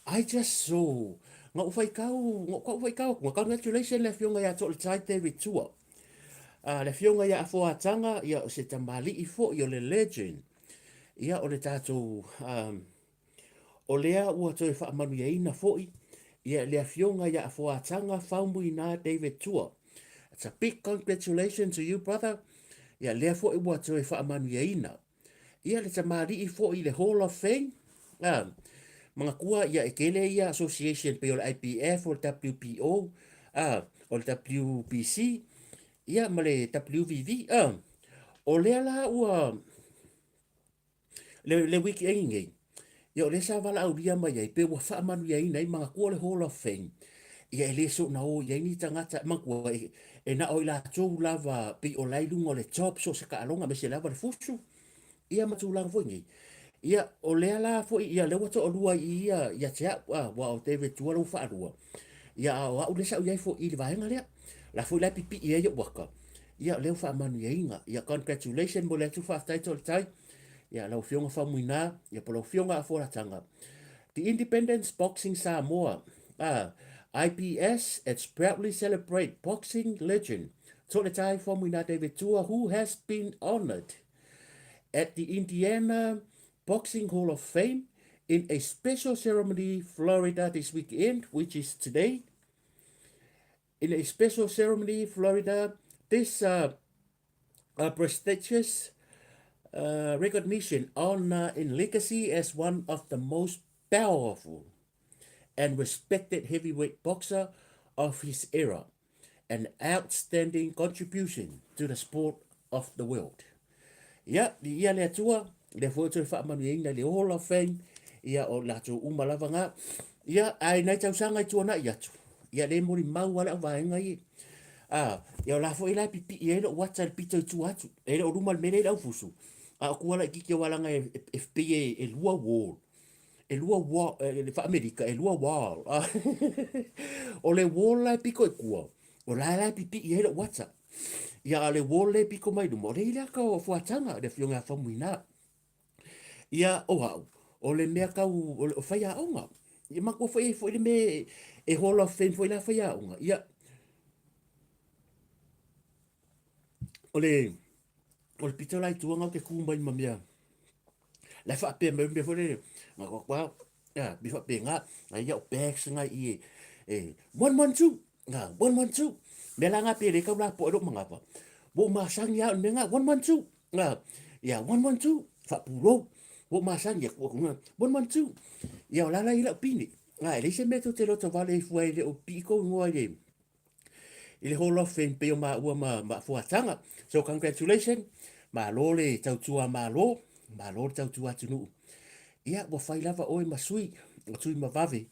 I just saw nga ufai kau nga congratulations le fionga ya to le David tua le fionga ya fo atanga ya se tamali I fo yo le legend ya o le tato o lea ua to fa manu ya ina fo ya le fionga ya fo atanga faumu ina David tua. It's a big congratulations to you brother ya le fo ua to fa manu ya ina ya le tamali I fo I le Hall of Fame mga kua ia ekele ia association pe o IPF o WPO o WPC ia male WVV o le ala ua le wiki ainge ia o le sa vala au lia mai ai pe wa fa manu ia ina mga kua le Hall of Fame ia ele so na o ia ni tangata makua e na o ila tō lava pe o lailunga o le top so se ka alonga me se lava le fusu ia matulang fo ngi ia o le ala fo ia le wato lua ia tia wa o teve tua lo fa lua ia o le sa ia fo I le vaenga le la fo la pipi ia yo waka ia le fa manu ia ia congratulations mo le tu fa title tai ia la fionga fa muina ia po fionga fo la tanga the Independence Boxing Samoa IPS it's proudly celebrate boxing legend to the tai for muina David Tua who has been honored at the Indiana Boxing Hall of Fame in a special ceremony Florida this weekend, which is today. In a special ceremony Florida, this prestigious recognition honor in legacy as one of the most powerful and respected heavyweight boxer of his era, an outstanding contribution to the sport of the world. Ia le atua le foto fa manuina le Hall of Fame ia o la tu umalava nga ia ai nai tau sanga tu na ia tu ia le molimau wala vaenga I ia la fo ila pipi ia lo whatsapp pito tu atu e lo rumal mele la fusu ku wala ki wala nga FPA e lua wall le fa America e lua wall o le wall la piko e kua o la pipi ia lo whatsapp ia le wall le piko mai mo le ila ka o fuatanga le fionga fa muina ia o le mea kau o whaia onga. Ia mako whai le me e Hall of Fame whai la whaia onga. Ia o le pito lai tuanga o te kumbai ma mea. La wha apea me whai le ngā kwa Before being up, I yell bags and I eat. 112, 112. Melanga pere ka wala po ro mga pa. Bo masang ya menga 112. Ya 112. Fa puro. Bo masang ya ko 112. Ya la la ila pini. Ele se meto te lo to vale foi le o pico ngoi le. Ile hall of fame pe ma ua ma fuatanga. So congratulations. Ma lo le tau tua ma lo tau tua tunu. Ia wa fai lava oi masui. O tui ma vave.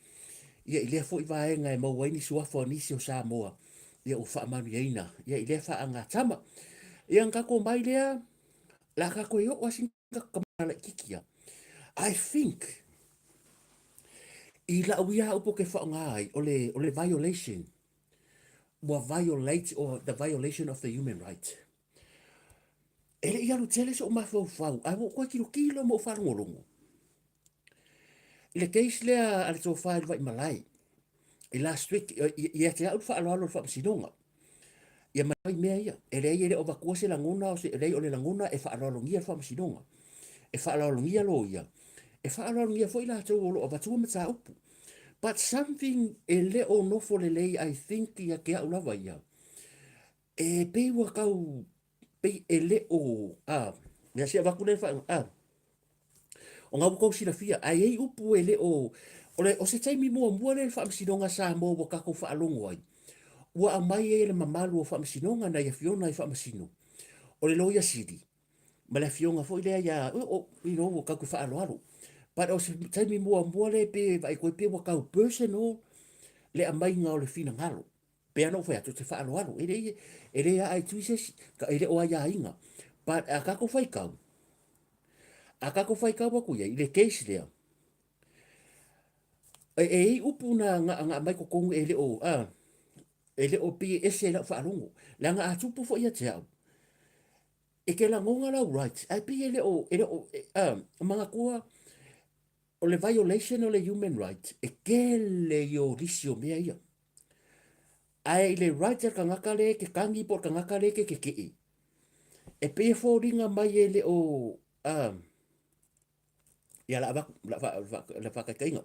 Ia ile fo i vae ngai mo waini sua fo nisi o Samoa. Ia o wha manu ieina. Ia ile wha anga tama. Ia ngako mai lea. La kako i o wasinga kamala kikia. I think i la uia upo ke wha ngai o le violation. Wa violate or the violation of the human right. Ele ia lu tele so ma fo fau. Ai wo kwa kilo mo fa ngolongo. Ile case lea ale so fa vai malai. I last week ia te au fa alo fa sinonga. Ia mai mea ia. Ele o vakua se langona o se ele o le langona e fa alo ngia fa sinonga. E fa alo ngia lo ia. E fa alo ngia fo ila to o vatu mata upu. But something ele o no fo le I think ia ke au lava ia. E pe wa kau pe ele o ia se vakule fa o ngau ko sila fia ai upu ele o se taimi mo le fa sinonga sa mo wa ka ko fa alongo ai. Ua mai ele mamalu o fa sinonga na ia fiona i fa sino. O le loia sidi. Ma le fionga fo ile ia o o ka ko fa alo. But o se taimi mo le pe vai ko pe wa ka personal le mai nga o le fina ngalo. Pe ano fa to te fa alo. Ele ai tuises ka ele o ia inga. But a ka ko fai kau. A ka ko fai kau wa ku ia ile case lea. Upu na nga mai ko kongu ele o pi ese la fa alongo la nga atupu fo ia te au e ke la ngonga la right ai pi ele o mga kua o le violation o le human right e ke le yo risio mea ia ai le right ka ngaka le ke kangi por ka ngaka le ke e pe fo ringa mai ele o ia la va ka inga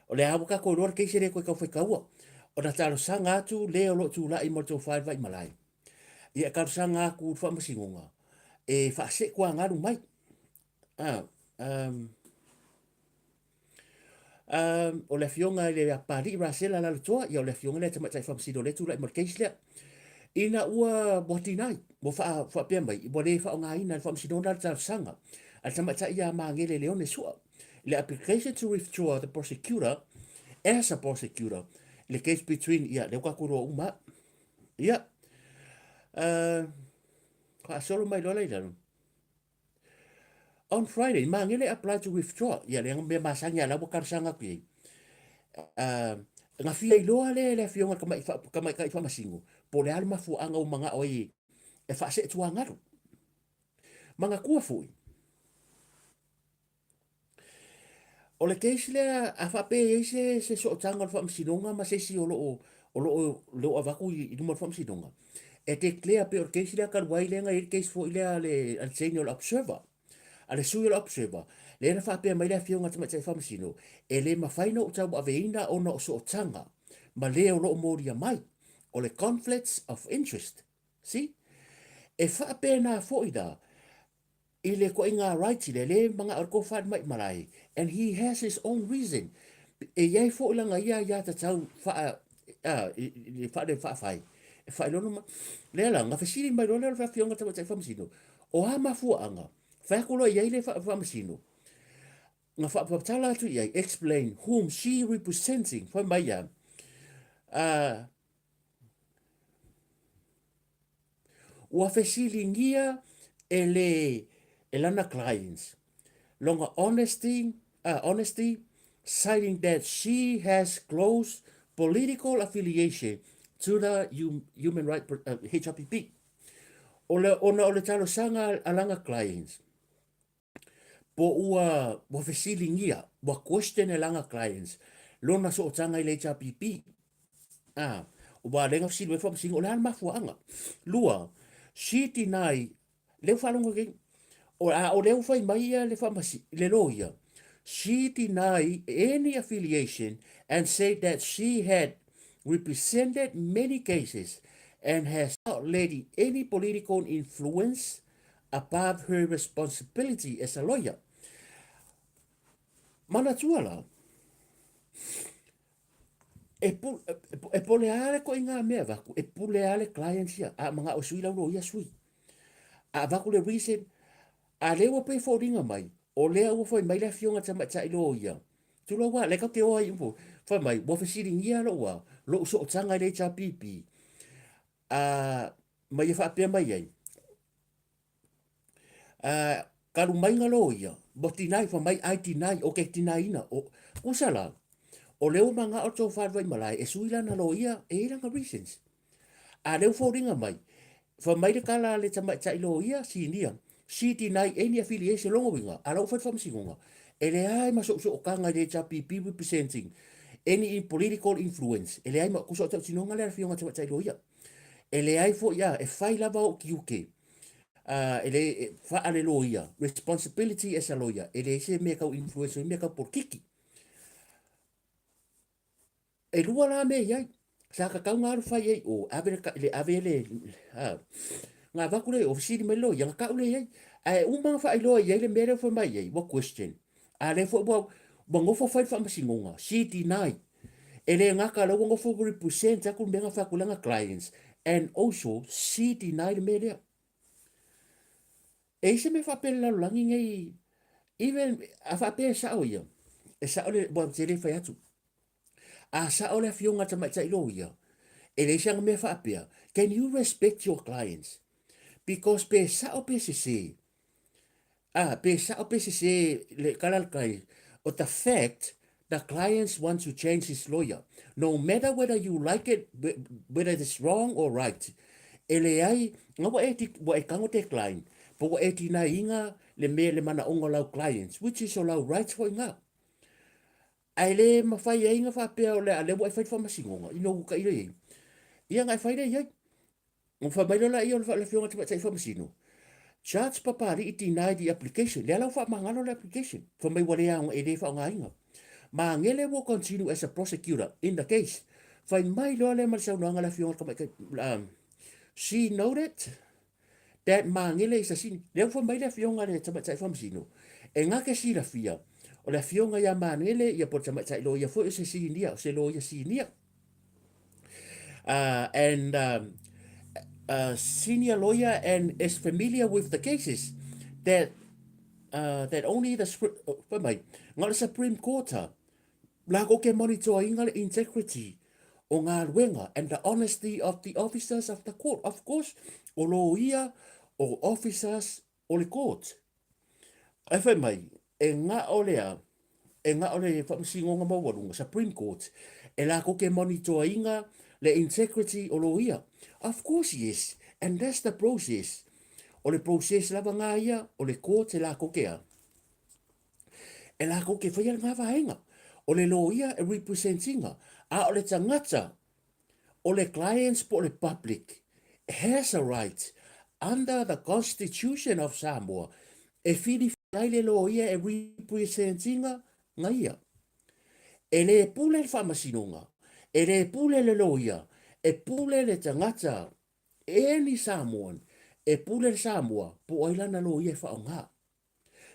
o le abuka ko lor ke sere ko ka foi kaua o na talo sanga atu leo lo tu la i mo to fai vai malai ia ka sanga ku fa masingonga e fa se kwa ngaru mai ah o le fionga le pari rasela la toa ia o le fionga le tama tai fa masido le tu la i mo keisle ina ua botinai mo fa pe mai mo le fa nga ina fa masido la talo sanga al tama tai ia mangele leone sua the application to withdraw the prosecutor as a prosecutor the case between le kakuro uma ka solo mai lola ila on Friday mangele apply to withdraw le me masanya la bukar sanga ki nga fia loa le fionga kama ka fa masingo po le alma fu anga o manga oi e fa se tuanga manga kua fu o le case le a fa pe se so tanga fa msinonga ma se si o lo avaku i mo fa msinonga e te clear pe o case le ka wai le nga i case fo ile ale al senior observer ale senior observer le na fa pe mai le fionga tama te fa msino e le ma faina o tau aveina o no so tanga ma le o lo moria mai o le conflicts of interest see e fa pe na fo ida ile ko inga right le mga arko fat mai malai and he has his own reason e yai fo langa ia ta tau fa le fa fai fa lo no le la nga fasili mai lo le fa fionga ta fa msino o ha ma fu anga fa ko lo yai le fa msino nga fa tala tu yai explain whom she representing fa mai ya o fasili ngia ele elana clients longer honesty citing that she has close political affiliation to the human right HRPP ole talo sanga alanga clients po ua feelingia wa question alanga clients lona so tanga ile HRPP o ba lenga silwe fo singo le alma fuanga lua she deny le falongo ke o le fai mai le famasi le loia She denied any affiliation and said that she had represented many cases and has not let any political influence above her responsibility as a lawyer. Mana tuala, e pole ale ko inga mea vaku, e pole ale clients ia, a mga o sui lau no ia sui. A vaku le reason, a lewa pe fōringa mai, o lea ua whai mai la fionga tama tai lo ia. Tula wa, leka te oa impo, whai mai, wa whasiring ia lo wa, lo so o tanga le cha pipi. Mai e whaapea mai ai. Karu mai ngalo ia, mo tinai, whai mai ai tinai, o ke tinai ina, o kusala. O leo manga o tō whāwai malai, e sui lana lo ia, e iranga reasons. A leo fōringa mai, wha mai le kala le tamai tai lo ia, si nia, si tinai any affiliation longo winga, a lau whai whamsingonga, e le ai ma so o kanga le cha pipi representing any political influence, e le ai ma kuso tau sinonga le fionga tamai tai lo ia. E le ai fo ia, e whai lava o ki uke, e le wha ale lo ia, responsibility as a lawyer, e le se mea kau influence, mea kau porkiki. E lua la me iai, sa ka kau ngaru whai ei, o ave le, ngā wakure o siri mai lo, yang kau le iai, e umanga whai loa iai le mea wha mai iai, what question? A le fo wa ngofo whai wha masingonga, si deny, e le ngaka la ngofo represent aku menga whakulanga clients, and also si deny le mea lea. E se me whapele la langi ngai, even a whapele sao ia, e sao le, wa te le whai atu. A sa ole fionga ta mai tai lo ia. E le sang me whaapea. Can you respect your clients? Because pe sa o pe se se. Pe sa o pe se se le kalal kai. O the fact the clients want to change his lawyer. No matter whether you like it, whether it's wrong or right. E le ai, nga wa e kango te client. Po wa e tina inga le me le mana onga lau clients. Which is o lau rights for inga. Ai le mawhai e inga whapea o le a le wa e whai whamasingonga. Ino uka ire ei. Ia ngai whai rei ei. Ngā whamailola i o le whionga te matai whamasino. Judge papari i deny the application. Le alau whamangalo le application. Whamai wale aunga e le whaonga inga. Ma ngele will continue as a prosecutor in the case. Whai mai loa le marisau noanga le whionga te matai. She noted that ma ngele is a sin. Le whamai le whionga le te matai whamasino. E ngake si la fia. O le fionga ia manele ia po tama tai lo ia fo se sinia se lo ia sinia and senior lawyer and is familiar with the cases that only the Supreme Court la ko ke monitor inga le integrity o ngā ruenga and the honesty of the officers of the court, of course o lo ia o officers o le court ai fai mai e ngā olea, e ngā ole whamsingonga mawarunga, Supreme Court, e la ko ke monitor inga le integrity o lo ia. Of course, yes, and that's the process. O le process lava ngā ia, o le court e la ko kea. E la ko ke whaiara ngā wahenga. O le lo ia e representinga, a o le tangata, o le clients po le public, has a right under the Constitution of Samoa, e whiri ai le lo ia e representinga nga ia. E le pule le whamasinonga, e le pule le lo ia, e pule le tangata, e ni Samoan, e pule le Samoa, po ailana lo ia whaonga.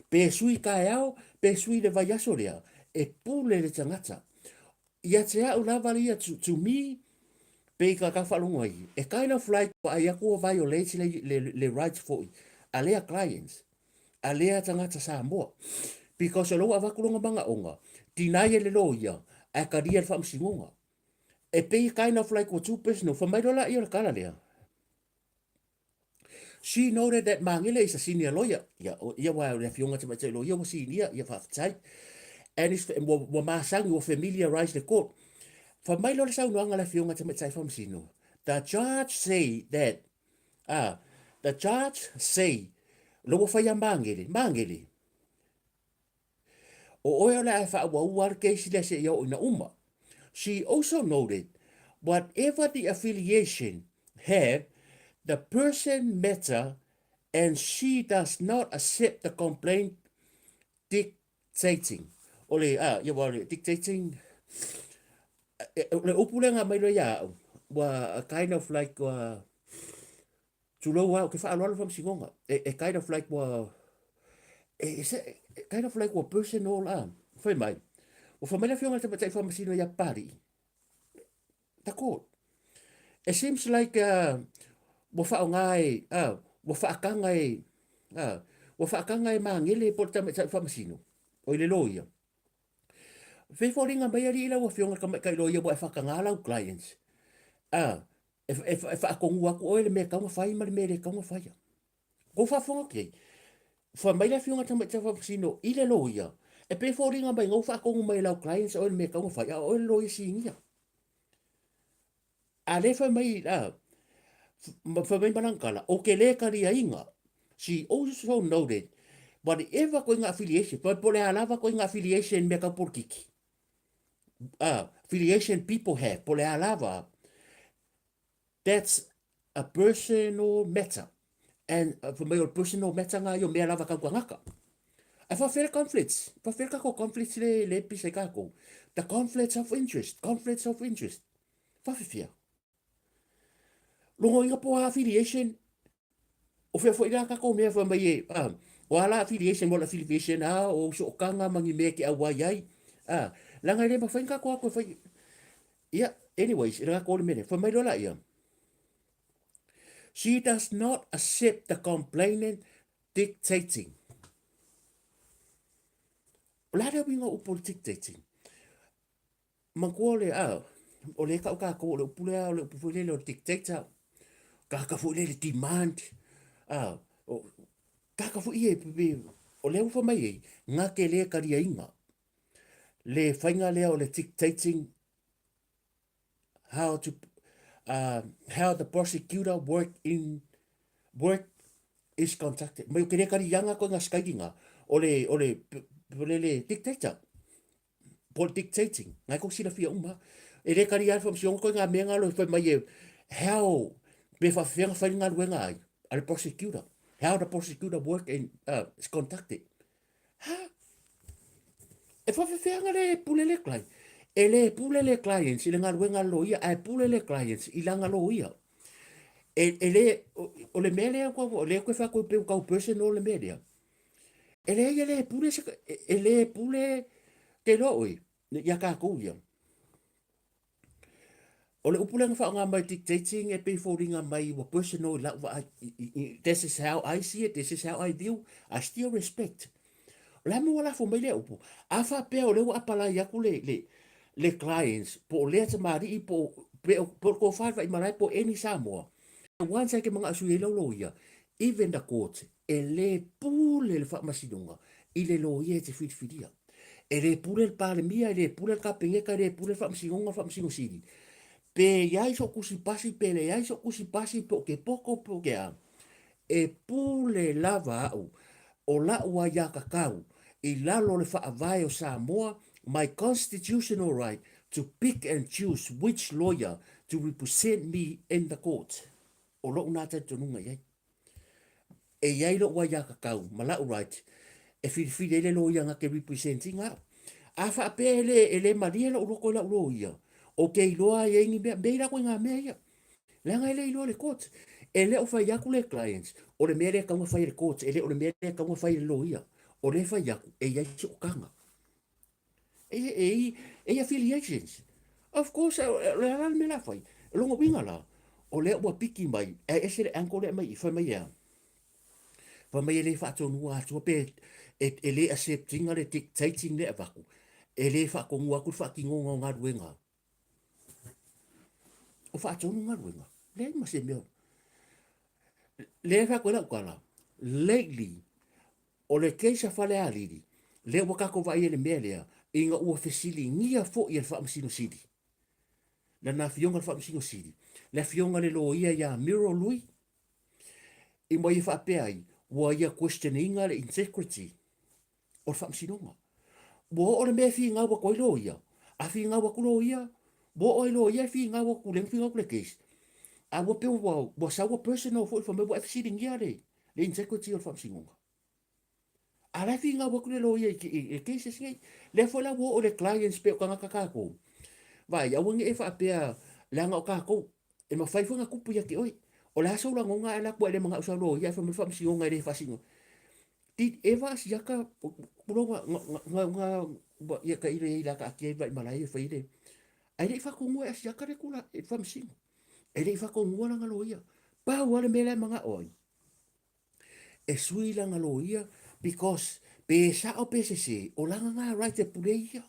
Pe sui kai au, pe sui le vai aso lea, e pule le tangata. Ia te au lavalia to me, pe ka whalungai, e kaina flight pa ai ako violate le rights for a lea clients. A lea tangata Samoa. Because o lo avakulonga manga onga, tinai le lo ia, a karia le whamsingonga. E pei kind of like what two personal, for my dollar ia kala lea. She noted that Mangele is a senior lawyer. Ia wa le fionga te mai lawyer was senior, ia whaftai. And is wa masang wa familiarize the court. For my dollar sa unuanga le fionga te mai whamsino. The judge say that, the judge say, lo wa whaya Mangele. O oia la e whaua keisi le se iau ina uma. She also noted, whatever the affiliation have, the person matter and she does not accept the complaint dictating. ole ia wale dictating le upulenga mai lo ya wa kind of like tulo wa ke fa lo fam singonga kind of like kind of like personal foi mai o fa mele fionga te patai fam sino ya pari tako it seems like wo fa ngai wo fa kangai wo fa kangai mangile por ta fam sino o le loia fe foringa mai ali la wo fionga ka loia bo fa kangala clients if a kongu aku oile me kama fai ma me le kama fai ko fa fonga ke fa mai la fionga tama tama sino ile loia e pe foringa mai ngo fa kongu mai la clients oile me kama fai oile loia singia a le fa mai fa mai balankala o ke le kari inga she also noted whatever ko inga affiliation pa pole alava ko inga affiliation me ka porkiki affiliation people have pole alava that's a personal matter. And for my personal matter nga yo me lava ka ngaka. I fa fer conflicts. Fa fer ka ko conflicts le pise ka ko. The conflicts of interest, conflicts of interest. Fa fer. Longo inga po affiliation. O fe fo ira ka ko me fa mai wala affiliation wala affiliation o so kanga mangi me ki awai langa le ba fa inga ko fa yeah, anyways, ira ko le me fa mai lo la ia. She does not accept the complainant dictating. Lada winga upo dictating. Mangkole o le ka ko le upule le upule le dictator. Ka fu le demand. Ka fu ie o le ufa mai nga ke le ka ria inga. Le fainga le o le dictating how the prosecutor work is conducted. Mai kere kari yanga ko nga skaidinga le dictator. Pol dictating. Ngai ko sila fia e le kari alfa msiong ko nga menga lo fa mai how be fa fia fa nga wenga ai al prosecutor. How the prosecutor work is conducted. E fa fia nga le pulele klai. Ele pulele clients ile nga wenga lo ia ai pulele clients ilanga lo ia. Ele o le mele ko le ko fa ko pe ko personal le media. Ele pule te loi ya ka ko ia. O le upule nga fa nga mai dictating e pe foringa mai wa personal la this is how I see it, this is how I view. I still respect. La mo la fo mai le upu. A fa pe o le wa pala ya ku le clients po le te mari po ko fa vai marai po any Samoa. Once I ke mga asui lo ia, even the court ele pule le fa masidunga ile lo ia te fidia. Ele pule le palemia, ele pule le kapengeka, ele pule fa masidunga sidi. Pe yai so kusi pasi pe le yai so kusi pasi po ke poko po ke a. E pule lava au o la ua ya kakau i lalo le fa avai o Samoa my constitutional right to pick and choose which lawyer to represent me in the court. O lo una te tonunga yai. E yai lo wa ya kakau, mala right. E fili le lo nga ke representing nga. A fa pele ele maria lo ko la lo ia. O ke loa ye ngi be la ko nga me ya. La nga ele lo le court. Ele o fa ya ku le clients. O le mere ka nga fa le court, ele o le mere ka nga fa le lo ia. O le fa ya e yai so kanga. Affiliations. Of course, le ala me la fai. Longo winga la. O le ua piki mai. Ese le anko le mai. Fa mai ya. Fa mai le fa tonu a tua pe. E le accepting le dictating le avaku. E le fa kongu aku fa kingonga ngā ruenga. O fa tonu ngā ruenga. Le ma se meo. Le fa koe la ukala. Lately, o le keisa fale aliri. Le wakako va i le melea. Inga ua fesili ngia fo i le whaamsino sidi. La na fionga le whaamsino sidi. La fionga le lo ia ya miro lui. I mo i whaapeai. Wa ia questioninga le integrity. O le whaamsinonga. Bo o le mea fi ngā wako i lo ia. A fi ngā wako lo ia. Bo o i lo ia fi ngā wako le fi ngā wako le case. A wa peo wa sawa personal fo i whamea wa fesili ngia le. Le integrity o le whaamsinonga. ala finga wa kule lo ia e cases ngai le fola wo o le clients pe ka ka ko vai ya wonge e fa pe la nga ka ko e ma fai funga kupu ya ki oi o la so la ngonga ala ko le manga so lo ya fa me fa si ngonga le fa singo ti eva si ka pulo nga ya ka ile ila ka ki vai malai fa ile ai le fa ko ngo ya ka le kula e fa singo e le fa ko ngo la nga lo ia pa wa le mele manga oi e sui la nga lo ia because pe sa o pe se o la nga right e pule ia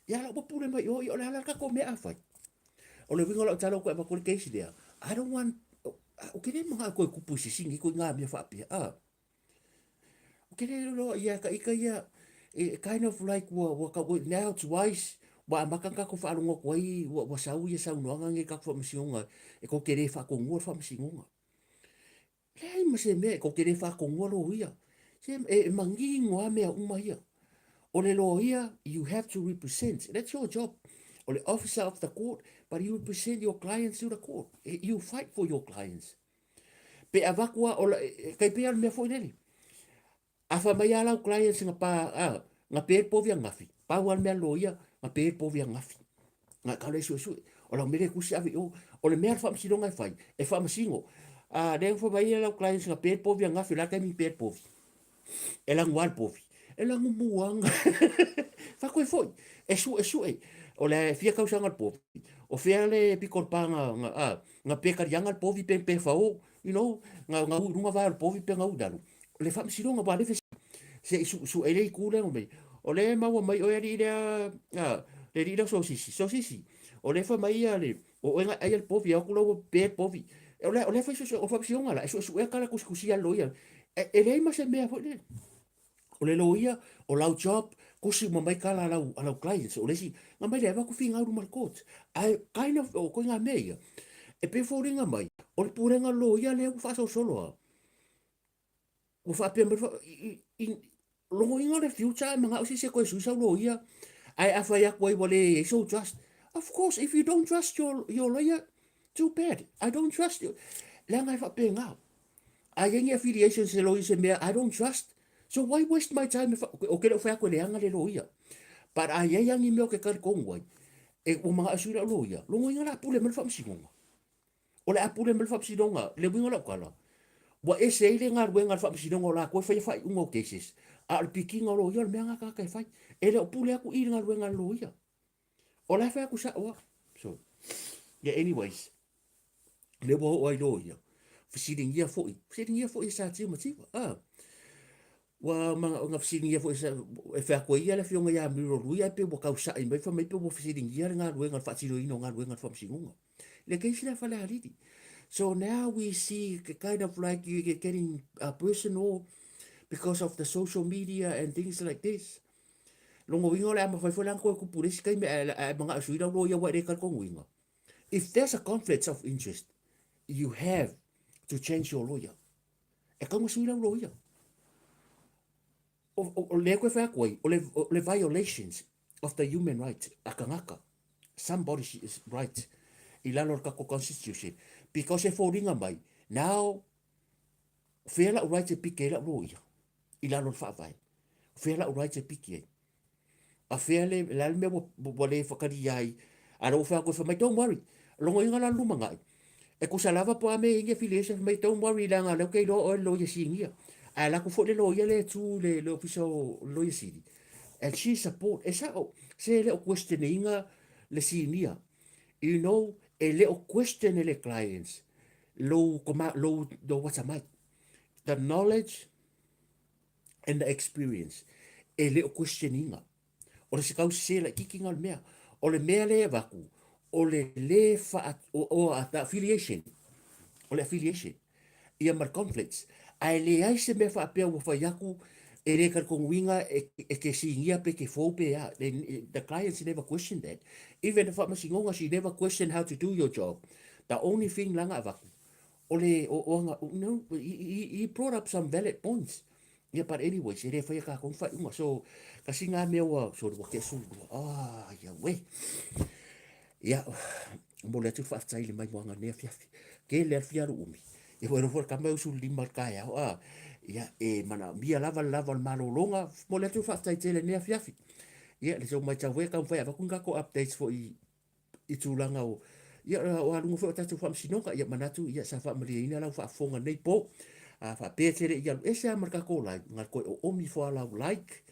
ya la pule mai o la la ka ko me afai o le winga la talo ko e ma ko case dia I don't want o ke le mga ko ku pusi singi ko nga me fa pia o ke le lo ya ka ika ya kind of like wa ka now it's wise wa makanga ko fa ngo ko i wa sa u ya sa no nga ka fa misionga e ko ke le fa ko ngo fa misionga le ma se me ko ke le fa ko ngo lo ia se e mangi ngoa me uma ia o le lo ia you have to represent that's your job or the officer of the court, but you represent your clients to the court. You fight for your clients. Pe avakua o kai pe al me foi nele. Afa mai ala clients nga pa nga pe po via ngafi. Pa wal me loia nga pe po via ngafi. Nga kale su o la mele ku savi o le mer fam silonga fai. E fam singo. Den fo mai ala clients nga pe po via ngafi la kai mi pe po. Ela ngwal po. Ela ngumuanga. Fa ko foi. E su o le fia kausa ngal po o fia le pikor pa nga peka yanga po vi pe fao you know nga runga va po vi pe nga udalu le fam silo nga ba le se su ele ku le o le ma wa mai o ri le ri so sisi o le fa mai ale o nga ai el po vi o lo pe po vi o le fa o fa silo nga su e kala kuskusia lo ia ele ma se me o le loia o lau job kusi mo mai kala lau clients o le si nga mai le va ku finga ru mal court ai kind of o ko nga mei e pe fo ringa mai o le purenga loia le ku fa so solo o fa pe in lo inga le future manga o si se ko su sa loia ai afa ya ko wole so just of course if you don't trust your lawyer too bad I don't trust you la nga fa pe nga ai ngi affiliation se loia se me I don't trust. So why waste my time if okay lo fa ko le anga le loia. But ai yang ni me ke kar kongwai. E o mga asura loia. Lo ngo ngala pule mel fam singonga. O le apule mel fam sinonga le winga la kala. Wa ese ile ngar wenga fam sinonga la ko fa ungo cases. Al pikinga loia me anga ka kai fai. Ele o pule aku i ngar wenga loia. O la fa ku sa o. So yeah anyways. Le bo o ai loia. Fisiling ia foi. Fisiling ia foi sa tima tima. Wa mga nga fisiling ia foi sa e fa ko ia le fionga ia mi ro ia pe bo kausa i mai fa mai pe bo fisiling ia nga wenga fa silo ino nga wenga fa singonga. Le ke sila fa le haliti. So now we see kind of like you get getting personal because of the social media and things like this. Longo wingo le ama fa fa lang ko ku pulis kai me mga asui lo ia wa re kal ko wingo. If there's a conflict of interest, you have to change your lawyer. E ka mo sui lo ia. O le ko fa ko o le violations of the human rights akangaka. Somebody's right. Ilalo ka ko constitution because e foringa mai now fela right to pick la loia ilalo fa vai fela right to pick a fele la me bo le fakari ai aro fa ko fa mai don't worry longo inga la lumanga e ko salava po ame inga affiliation mai don't worry la nga ke lo ya singia ala ko fo le loia le tu le official loia sidi and she support esa se le questioninga le sinia you know a little question le clients low what's a the knowledge and the experience a little questioninga o le sikau se la kikinga le mea o le mea le vaku o le fa o the affiliation o le affiliation ia mar conflicts ai le ai se me fa pe o fa yaku e re kar kong winga e ke singia pe ke fo pe ya the clients never question that even if I'm singonga she never question how to do your job the only thing langa vaku ole no he brought up some valid points yeah but anyway se re fa ka kong fa so ka singa me wa so wa ke su ya we ya mo le tu fa tsai le mai mo nga ne fia ke le fia umi e wo ro ka me su limar ka ya ia e mana mia lava malolonga mo le tu whaftaitele nea fiafi. Ia le so mai tau weka mwhai awakunga ko updates fo i tūlanga o ia o alungu fo tatu whamsinonga ia manatu ia sa whamalia ina lau whafonga nei po a whapētere ia ese amarka ko lai ngal koe o omi fo alau like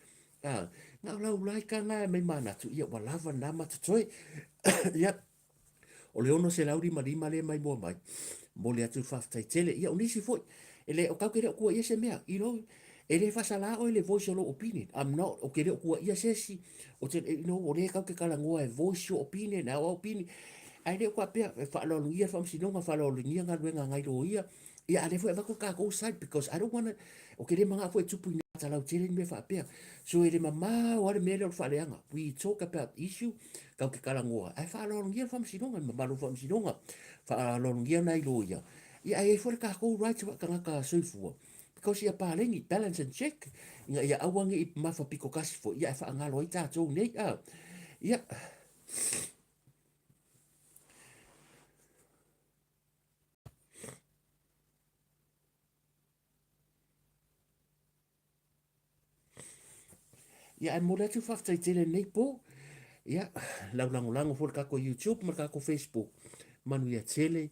ngā lau like ka ngā mai manatu ia wa lava nā matatoe ia o le ono se lauri marima le mai mua mai mo le atu whaftaitele ia unisi foi ele o kau kere o kua ia se mea e le fasala o le voice your opinion I'm not o kere o kua ia sesi o te o le kau ke kala ngoa e voice your opinion our opinion ai le kua pea e whaalolo ngia whamsinonga whaalolo ngia ngā ruenga ngai ro ia ale fo e wako ka go side because I don't want to o kere mga fo e tupu ina talau tere ni me whaapea so ele mama o ale mele o whaaleanga we talk about issue kau ke kala ngoa ai whaalolo ngia whamsinonga mamalu whamsinonga whaalolo ngia nai ro ia ai fo le ka go right wa ka ngaka soifua because ia palengi balance and check ia awangi i mafa piko kasi fo ia fa ngalo i tatou nei ia ia mo le tu faftai tele nei po ia lango fo ka ko YouTube ma ka ko Facebook manu ia tele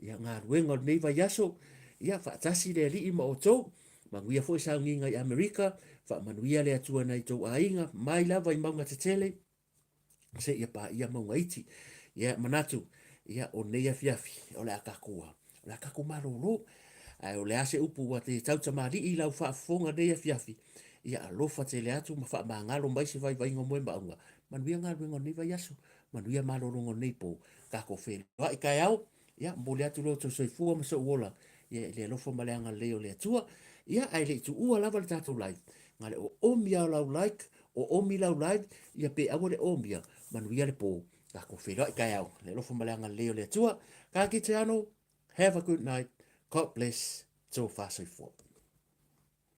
ia ngā ruenga nei vai aso ia fa tasi le li ma o tou manguia fo sa nginga i Amerika fa manuia le atua nei tou ainga mai lava i maunga te tele se ia pa ia maunga iti ia manatu ia o nei afiafi o le akakua o le akaku maroro ai o le ase upu wa te tau tamari i lau fa fonga nei afiafi ia alofa te le atu ma fa mangalo mai se vai ngo moe maunga manuia ngā ruenga nei vai aso manuia maroro nei po kako fe wa i kai au ia mo le atu lo to soifua ma so wola ia le alofa ma le anga leo le atua ia ai le tu ua lava le tatou live ngale o omia lau like o omi lau live ia pe awa le omia manuia le po kako fe i kai au le alofa ma le anga leo le atua ka ki te ano have a good night God bless so far so forth